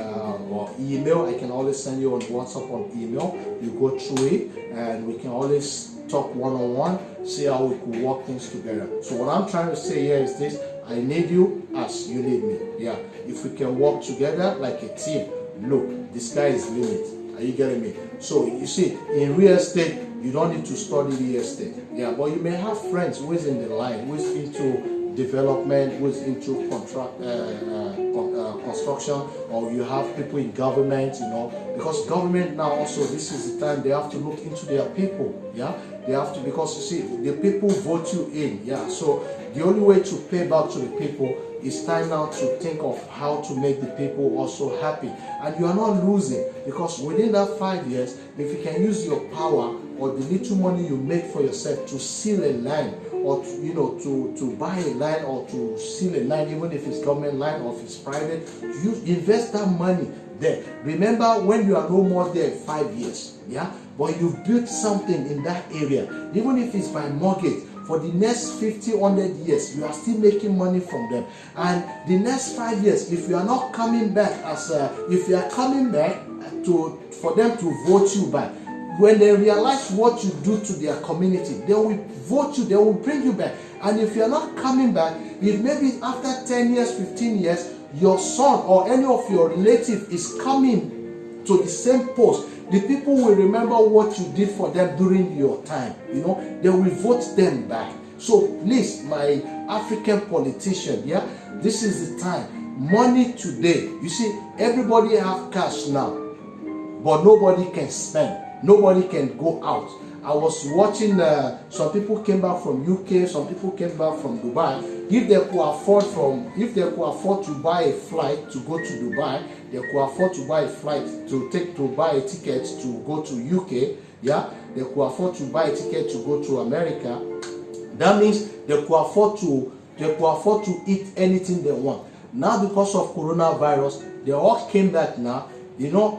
or email. I can always send you on WhatsApp, on email. You go through it, and we can always talk one-on-one, see how we could work things together. So what I'm trying to say here is this: I need you as you need me. Yeah, if we can work together like a team, look, the sky is the limit. Are you getting me? So you see, in real estate, you don't need to study real estate. Yeah, but you may have friends who is in the line, who is into development, who is into construction, or you have people in government, because government now also, this is the time they have to look into their people. Yeah, they have to, because you see, the people vote you in. Yeah, so the only way to pay back to the people, it's time now to think of how to make the people also happy. And you are not losing, because within that 5 years, if you can use your power or the little money you make for yourself to seal a land, or to buy a land, or to seal a land, even if it's government land or if it's private, you invest that money there. Remember, when you are no more there in 5 years, yeah, but you've built something in that area, even if it's by mortgage, for the next 50, 100 years, you are still making money from them. And the next 5 years, if you are not coming back if you are coming back for them to vote you back, when they realize what you do to their community, they will vote you, they will bring you back. And if you are not coming back, if maybe after 10 years, 15 years, your son or any of your relative is coming to the same post, the people will remember what you did for them during your time. They will vote them back. So please, my African politician, yeah, this is the time. Money today. You see, everybody have cash now, but nobody can spend. Nobody can go out. I was watching, some people came back from UK, some people came back from Dubai. If they could afford to buy a flight to go to Dubai, they could afford to buy a flight to buy a ticket to go to UK. Yeah, they could afford to buy a ticket to go to America. That means they could afford to eat anything they want. Now, because of coronavirus, they all came back now.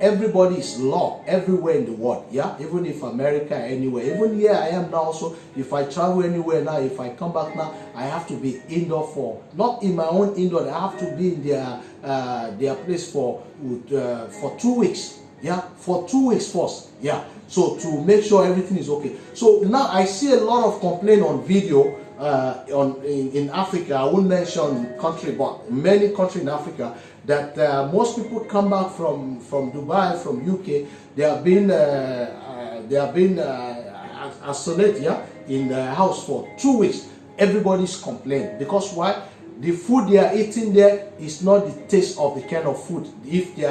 Everybody is locked everywhere in the world. Yeah, even if America, anywhere, even here I am now. Also, if I travel anywhere now, if I come back now, I have to be indoor not in my own indoor. I have to be in their place for 2 weeks. Yeah, for 2 weeks first. Yeah, so to make sure everything is okay. So now I see a lot of complaint on video in Africa. I won't mention country, but many countries in Africa, that most people come back from Dubai, from UK, they have been isolated, yeah, in the house for 2 weeks. Everybody's complaining, because why? The food they are eating there is not the taste of the kind of food if you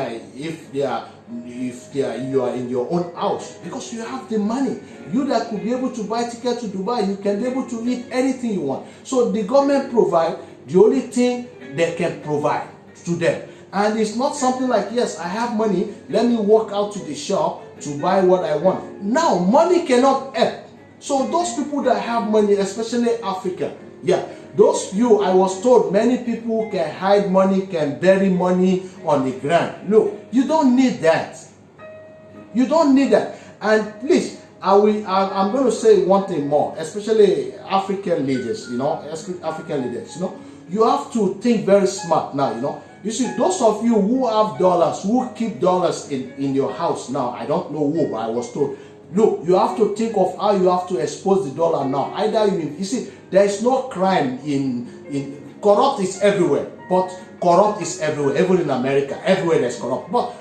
are in your own house, because you have the money. You that could be able to buy ticket to Dubai, you can be able to eat anything you want. So the government provide the only thing they can provide to them. And it's not something like, yes, I have money, let me walk out to the shop to buy what I want. Now, money cannot help. So those people that have money, especially Africa, yeah, those you, I was told many people can hide money, can bury money on the ground. Look, you don't need that. You don't need that. And please, I'm going to say one thing more, especially African leaders, African leaders, you have to think very smart now, You see, those of you who have dollars, who keep dollars in your house now, I don't know who, but I was told, look, you have to think of how you have to expose the dollar now. Either you see, there is no crime in corrupt is everywhere, but corrupt is everywhere, even in America, everywhere there's corrupt. But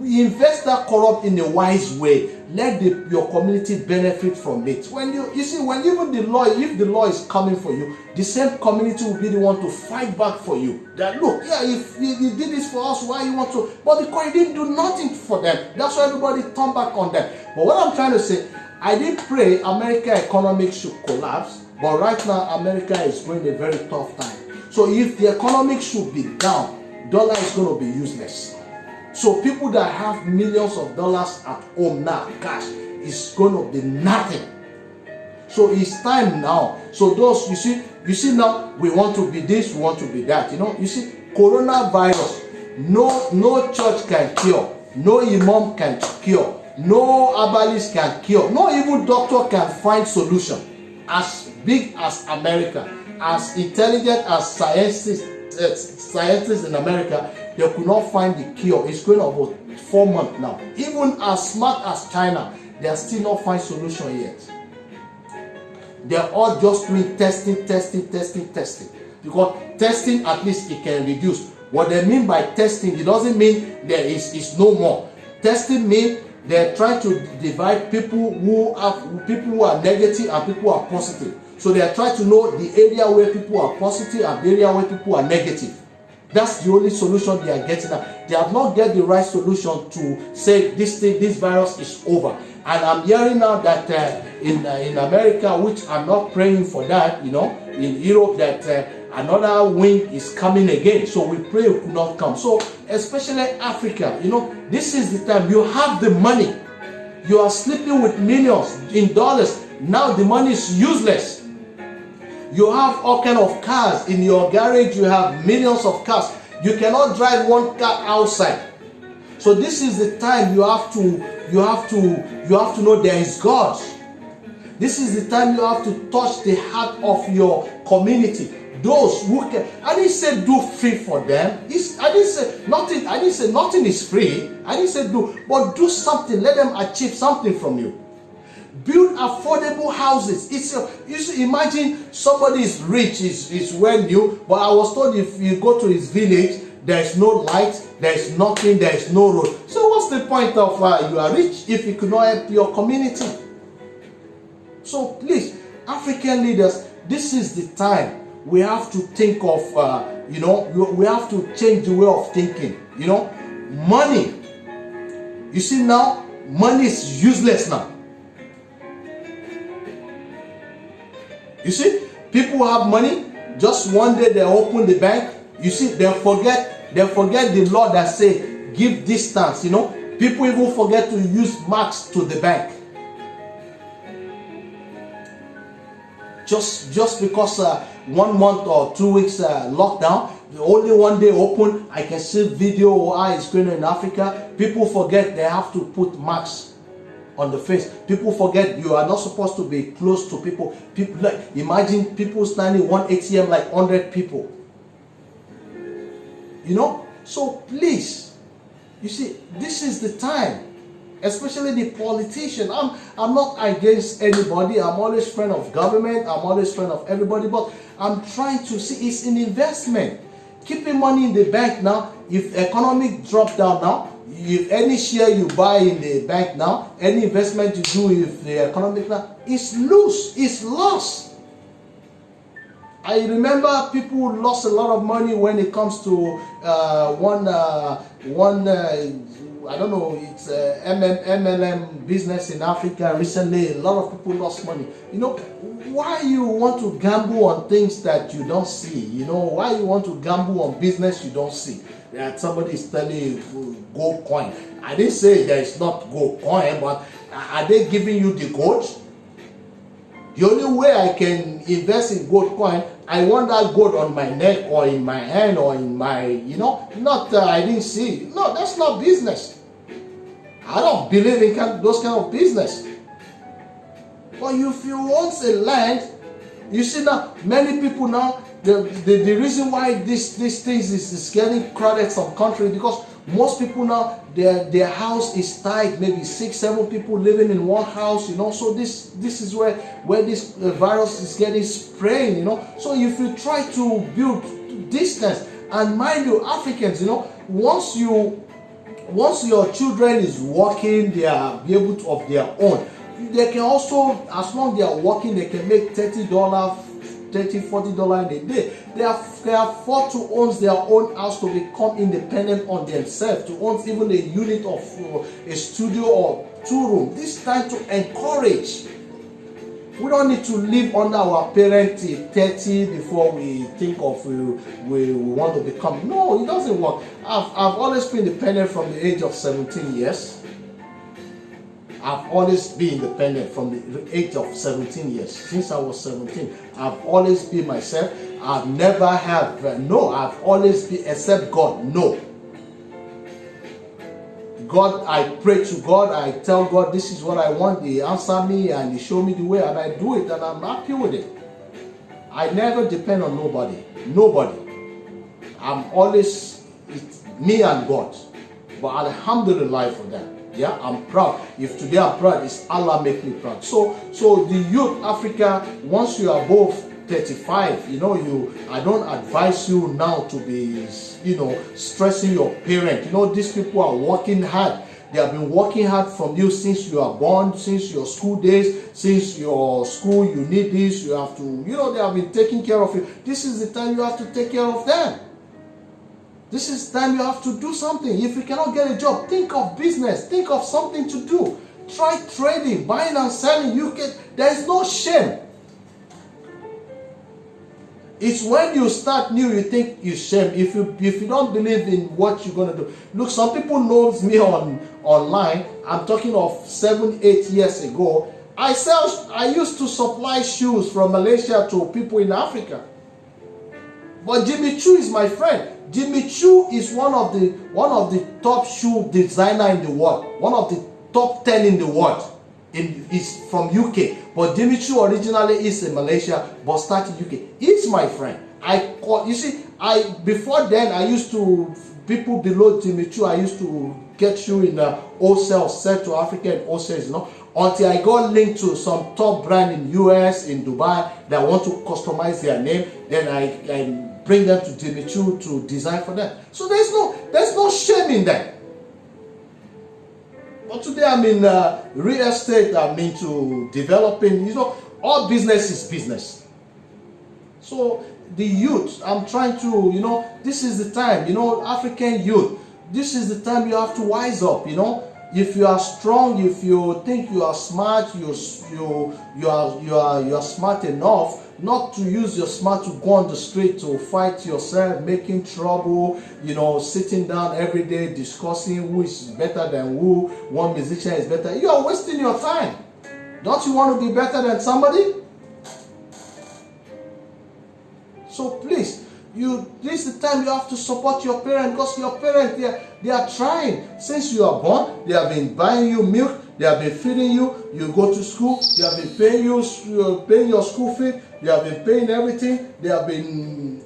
invest that corrupt in a wise way. Let your community benefit from it. When you see, when even the law, if the law is coming for you, the same community will be the one to fight back for you. That look, yeah, if you did this for us, why you want to? But the court didn't do nothing for them. That's why everybody turned back on them. But what I'm trying to say, I did pray America economic should collapse, but right now America is going a very tough time. So if the economic should be down, dollar is going to be useless. So people that have millions of dollars at home now, cash, is going to be nothing. So it's time now. So those, you see now, we want to be this, we want to be that. You see, coronavirus, no church can cure, no imam can cure, no herbalist can cure, no even doctor can find solution. As big as America, as intelligent as scientists in America, they could not find the cure. It's going about 4 months now. Even as smart as China, they are still not find solution yet. They're all just doing testing. Because testing, at least it can reduce. What they mean by testing, it doesn't mean there is no more. Testing means they're trying to divide people who are negative and people who are positive. So they are trying to know the area where people are positive and the area where people are negative. That's the only solution they are getting now. They have not get the right solution to say this virus is over. And I'm hearing now that in America, which I'm not praying for that, in Europe, that another wing is coming again. So we pray it could not come. So especially Africa, this is the time. You have the money. You are sleeping with millions in dollars. Now the money is useless. You have all kind of cars in your garage. You have millions of cars. You cannot drive one car outside. So this is the time you have to know there is God. This is the time you have to touch the heart of your community. Those who can. I didn't say do free for them. I didn't say nothing is free. I didn't say do, but do something. Let them achieve something from you. Build affordable houses. Imagine somebody is rich, is well new, but I was told if you go to his village, there is no light, there is nothing, there is no road. So what's the point of you are rich if you could not help your community? So please, African leaders, this is the time we have to think of, we have to change the way of thinking. Money. You see now, money is useless now. You see, people who have money, just one day they open the bank. You see, they forget the law that say give distance. People even forget to use marks to the bank. Just because 1 month or 2 weeks lockdown, only one day open, I can see video how it's going in Africa. People forget they have to put marks on the face. People forget you are not supposed to be close to people. Imagine people standing one ATM like 100 people. So please, you see, this is the time. Especially the politician. I'm not against anybody. I'm always friend of government. I'm always friend of everybody. But I'm trying to see it's an investment. Keeping money in the bank now. If economic drop down now, if any share you buy in the bank now, any investment you do if the economic now, it's loose, it's lost. I remember people lost a lot of money when it comes to I don't know, it's MLM business in Africa recently. A lot of people lost money. You know, why you want to gamble on things that you don't see? You know, why you want to gamble on business you don't see? That somebody is telling you gold coin. I didn't say there is not gold coin, but are they giving you the gold? The only way I can invest in gold coin, I want that gold on my neck or in my hand or in my, you know, not I didn't see. No, that's not business. I don't believe in those kind of business. But if you want a land, you see now, many people now, the reason why this things is getting crowded some countries, because most people now, their house is tight, maybe 6-7 people living in one house, you know. So this is where this virus is getting sprayed, you know. So if you try to build distance, and mind you, Africans, you know, once your children is working, they are be able to of their own. They can also, as long as they are working, they can make $30, $40 in a day. They afford to own their own house, to become independent on themselves, to own even a unit of a studio or 2 rooms. This time to encourage. We don't need to live under our parents till 30 before we think of we want to become. No, it doesn't work. I've always been independent from the age of 17 years. I've always been independent from the age of 17 years. Since I was 17, I've always been myself. I've never had, no, I've always been, except God, no. God, I pray to God, I tell God this is what I want, He answer me and He show me the way, and I do it, and I'm happy with it. I never depend on nobody. I'm always, it's me and God. But alhamdulillah for that. Yeah, I'm proud. If today I'm proud, it's Allah make me proud. So the youth Africa, once you are above 35, you know, I don't advise you now to be, you know, stressing your parent. You know, these people are working hard. They have been working hard from you since you are born, since your school days, since your school, you need this, you have to, you know, they have been taking care of you. This is the time you have to take care of them. This is time you have to do something. If you cannot get a job, think of business. Think of something to do. Try trading, buying and selling. There is no shame. It's when you start new, you think you shame. If you don't believe in what you're gonna do. Look, some people knows me online. I'm talking of 7-8 years ago. I used to supply shoes from Malaysia to people in Africa. But Jimmy Choo is my friend. Jimmy Choo is one of the top shoe designer in the world. One of the top 10 in the world. Is from UK. But Jimmy Choo originally is in Malaysia, but started UK. He's my friend. Before then I used to, people below Jimmy Choo, I used to get shoe in the wholesale, sell to African wholesale, you know. Until I got linked to some top brand in US, in Dubai, that want to customize their name. Then I bring them to Jimmy Choo to design for them. So there's no shame in that. But today I'm in real estate, I'm into developing, you know, all business is business. So the youth, I'm trying to, you know, this is the time, you know, African youth, this is the time you have to wise up, you know. If you are strong, if you think you are smart, you are smart enough not to use your smart to go on the street to fight yourself, making trouble, you know, sitting down every day discussing who is better than who, one musician is better. You are wasting your time. Don't you want to be better than somebody? So please, this is the time you have to support your parents, because your parents, they are trying. Since you are born, they have been buying you milk, they have been feeding you, you go to school, they have been paying paying your school fee, they have been paying everything, they have been,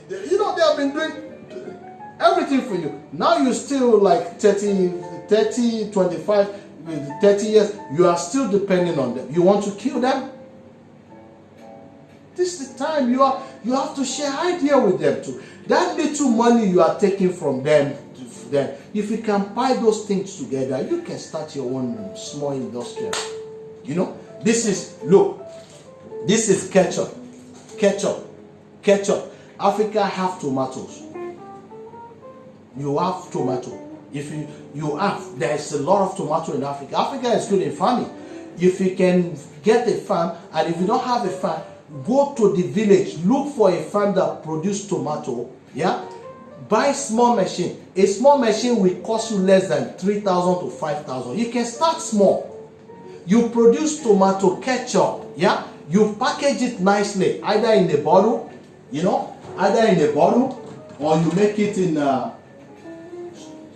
you know, they have been doing everything for you. Now you're still like 30, 25, 30 years, you are still depending on them. You want to kill them? This is the time you have to share idea with them too. That little money you are taking from them, if you can buy those things together, you can start your own small industry. You know, this is ketchup. Africa have tomatoes. You have tomato. If you have, there's a lot of tomato in Africa. Africa is good in farming. If you can get a farm, and if you don't have a farm, go to the village, look for a farm that produce tomato, yeah? Buy small machine. A small machine will cost you less than 3,000 to 5,000. You can start small. You produce tomato ketchup, yeah? You package it nicely, either in a bottle, either in a bottle, or you make it in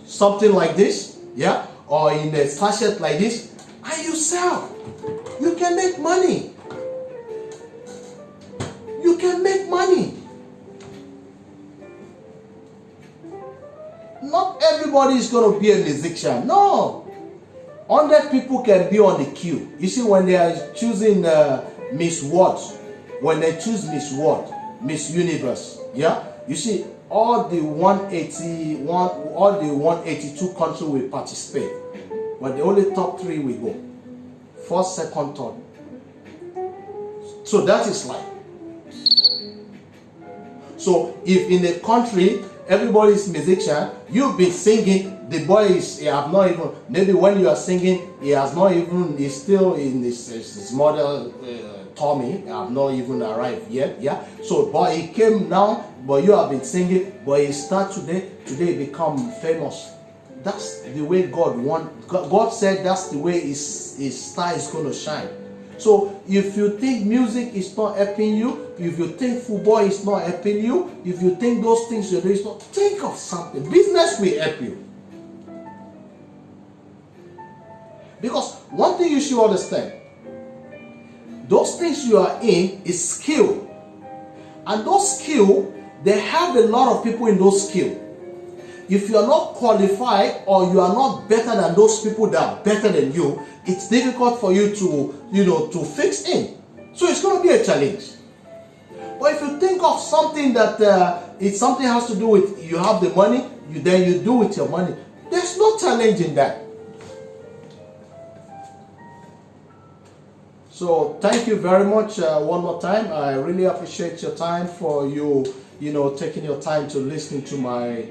something like this, yeah? Or in a sachet like this, and you sell. You can make money. You can make money. Not everybody is going to be a musician. No. 100 people can be on the queue. You see, when they are choosing Miss World, when they choose Miss World, Miss Universe, yeah, you see, all the 182 countries will participate, but the only top 3 will go. First, second, third. So that is life. So if in a country everybody is musician, you've been singing, the boy is, have not even, maybe when you are singing, he's still in his mother tummy, have not even arrived yet, yeah? So, but he came now, but you have been singing, but he start today become famous. That's the way God said that's the way his star is going to shine. So if you think music is not helping you, if you think football is not helping you, if you think those things you're doing is not, think of something. Business will help you. Because one thing you should understand, those things you are in is skill. And those skill, they have a lot of people in those skill. If you are not qualified or you are not better than those people that are better than you, it's difficult for you to, to fix in. So it's going to be a challenge. But if you think of something that it's something has to do with you have the money, then you do with your money. There's no challenge in that. So thank you very much one more time. I really appreciate your time for you taking your time to listen to my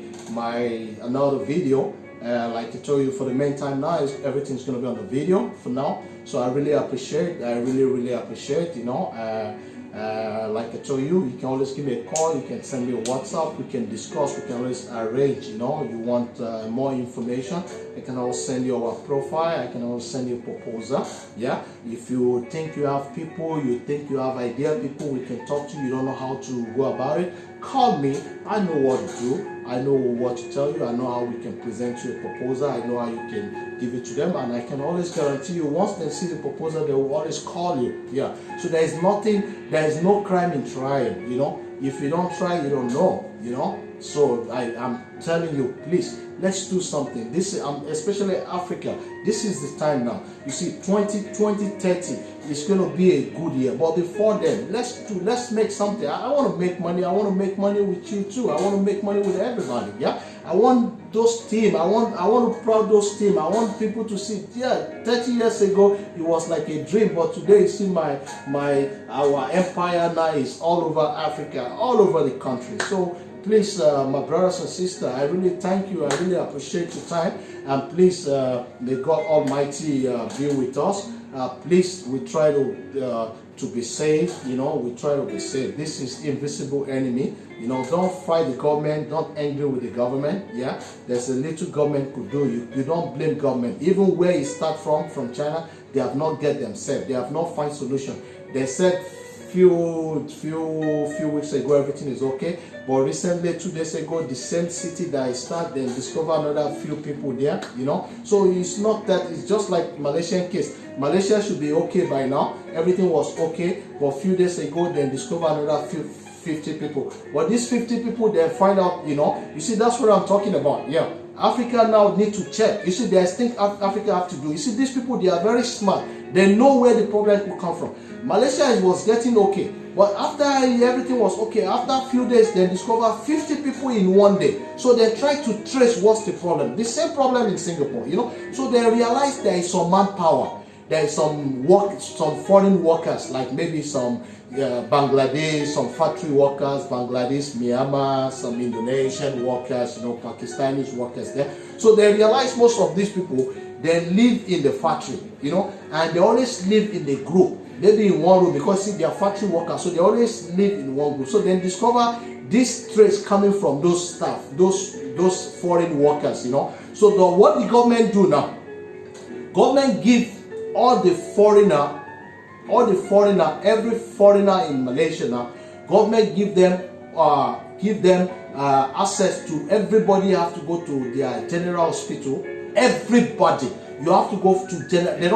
another video. Like I told you, for the meantime now, everything's going to be on the video for now. So I really appreciate, really appreciate, like I told you, you can always give me a call, you can send me a WhatsApp, we can discuss, we can always arrange, you want more information, I can always send you our profile, I can always send you a proposal, yeah. If you think you have people, you think you have ideal people we can talk to, you don't know how to go about it, call me, I know what to do, I know what to tell you, I know how we can present you a proposal, I know how you can give it to them, and I can always guarantee you once they see the proposal, they will always call you, yeah. So there is no crime in trying, if you don't try, you don't know, So I'm telling you, please, let's do something. This is especially Africa, this is the time now. You see, 2030 is going to be a good year, but before then, let's make something. I want to make money. I want to make money with you too. I want to make money with everybody, yeah. I want those team, I want to proud those team. I want people to see, yeah, 30 years ago it was like a dream, but today you see our empire now is all over Africa, all over the country. So please, my brothers and sisters, I really thank you. I really appreciate your time, and please, may God Almighty be with us. Please, we try to be safe. We try to be safe. This is invisible enemy. Don't fight the government. Don't angry with the government. Yeah, there's a little government could do. You don't blame government. Even where it start from China, they have not get themselves. They have not find solution. They said few weeks ago everything is okay, but recently 2 days ago the same city that I start, then discover another few people there. So it's not that, it's just like Malaysian case. Malaysia should be okay by now, everything was okay, but a few days ago then discover another 50 people. But these 50 people then find out, you see, that's what I'm talking about. Yeah, Africa now need to check. You see, there's things Africa have to do. You see, these people, they are very smart. They know where the problem could come from. Malaysia was getting okay, but after everything was okay, after a few days, they discovered 50 people in one day. So they try to trace what's the problem. The same problem in Singapore, So they realized there is some manpower. there is some foreign workers, like maybe some Bangladesh, some factory workers, Bangladesh, Myanmar, some Indonesian workers, Pakistani workers there. So they realize most of these people, they live in the factory, and they always live in the group, maybe in one room, because see, they are factory workers, so they always live in one group. So then discover these traits coming from those staff, those foreign workers, So what the government do now? Government give all the foreigner, every foreigner in Malaysia now, government give them access to everybody. Have to go to their general hospital. Everybody, you have to go to general. They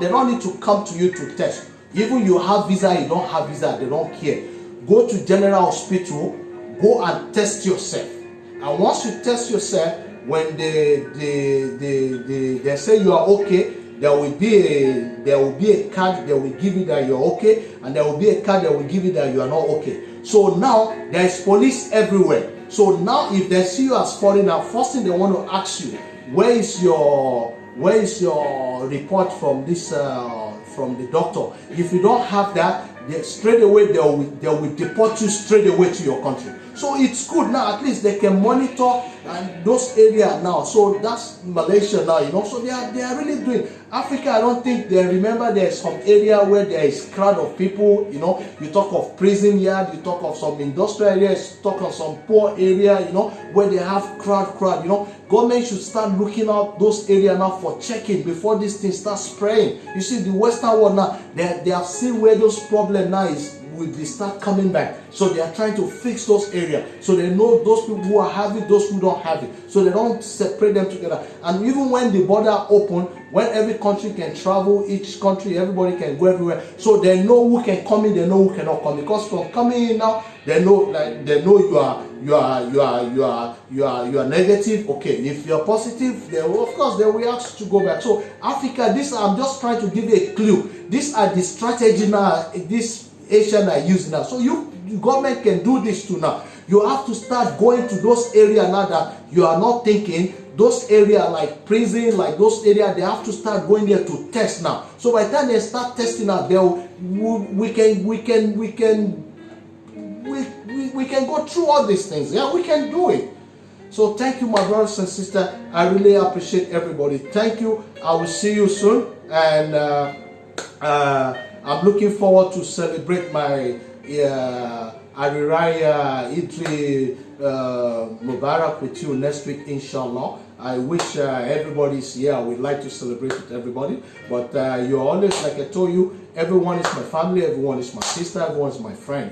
don't need to come to you to test. Even you have visa, you don't have visa, they don't care. Go to general hospital, go and test yourself. And once you test yourself, when they say you are okay, there will be a card that will give you that you're okay, and there will be a card that will give you that you are not okay. So now there is police everywhere. So now if they see you as foreigner, first thing they want to ask you, where is your report from this from the doctor? If you don't have that, straight away they will deport you straight away to your country. So it's good now, at least they can monitor and those areas now. So that's Malaysia now, So they are really doing. Africa, I don't think they remember there's some area where there is crowd of people, You talk of prison yard, you talk of some industrial areas, you talk of some poor area, where they have crowd. Government should start looking out those areas now for checking before this thing starts spreading. You see, the Western world now, they have seen where those problems now is. Will start coming back, so they are trying to fix those areas, so they know those people who are have it, those who don't have it, so they don't separate them together. And even when the border open, when every country can travel, each country, everybody can go everywhere, so they know who can come in, they know who cannot come, because from coming in now, they know you are negative. Okay, if you are positive, they will, of course, they will ask you to go back. So Africa, I'm just trying to give you a clue. These are the strategy now. This Asian are using now. So government can do this too now. You have to start going to those areas now that you are not thinking. Those areas like prison, like those areas, they have to start going there to test now. So by the time they start testing out, we can go through all these things. Yeah, we can do it. So thank you, my brothers and sisters. I really appreciate everybody. Thank you. I will see you soon, and I'm looking forward to celebrate my Hari Raya Idri Mubarak with you next week, inshallah. I wish everybody's here. I would like to celebrate with everybody. But you're always, like I told you, everyone is my family, everyone is my sister, everyone is my friend,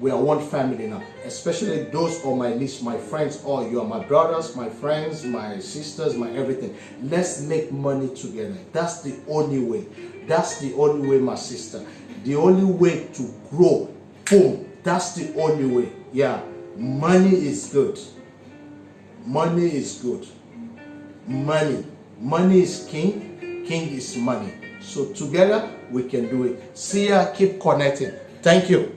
We are one family now. Especially those on my list, my friends, you are my brothers, my friends, my sisters, my everything. Let's make money together. That's the only way. That's the only way, my sister. The only way to grow. Boom. That's the only way. Yeah. Money is good. Money is good. Money. Money is king. King is money. So together we can do it. See ya. Keep connecting. Thank you.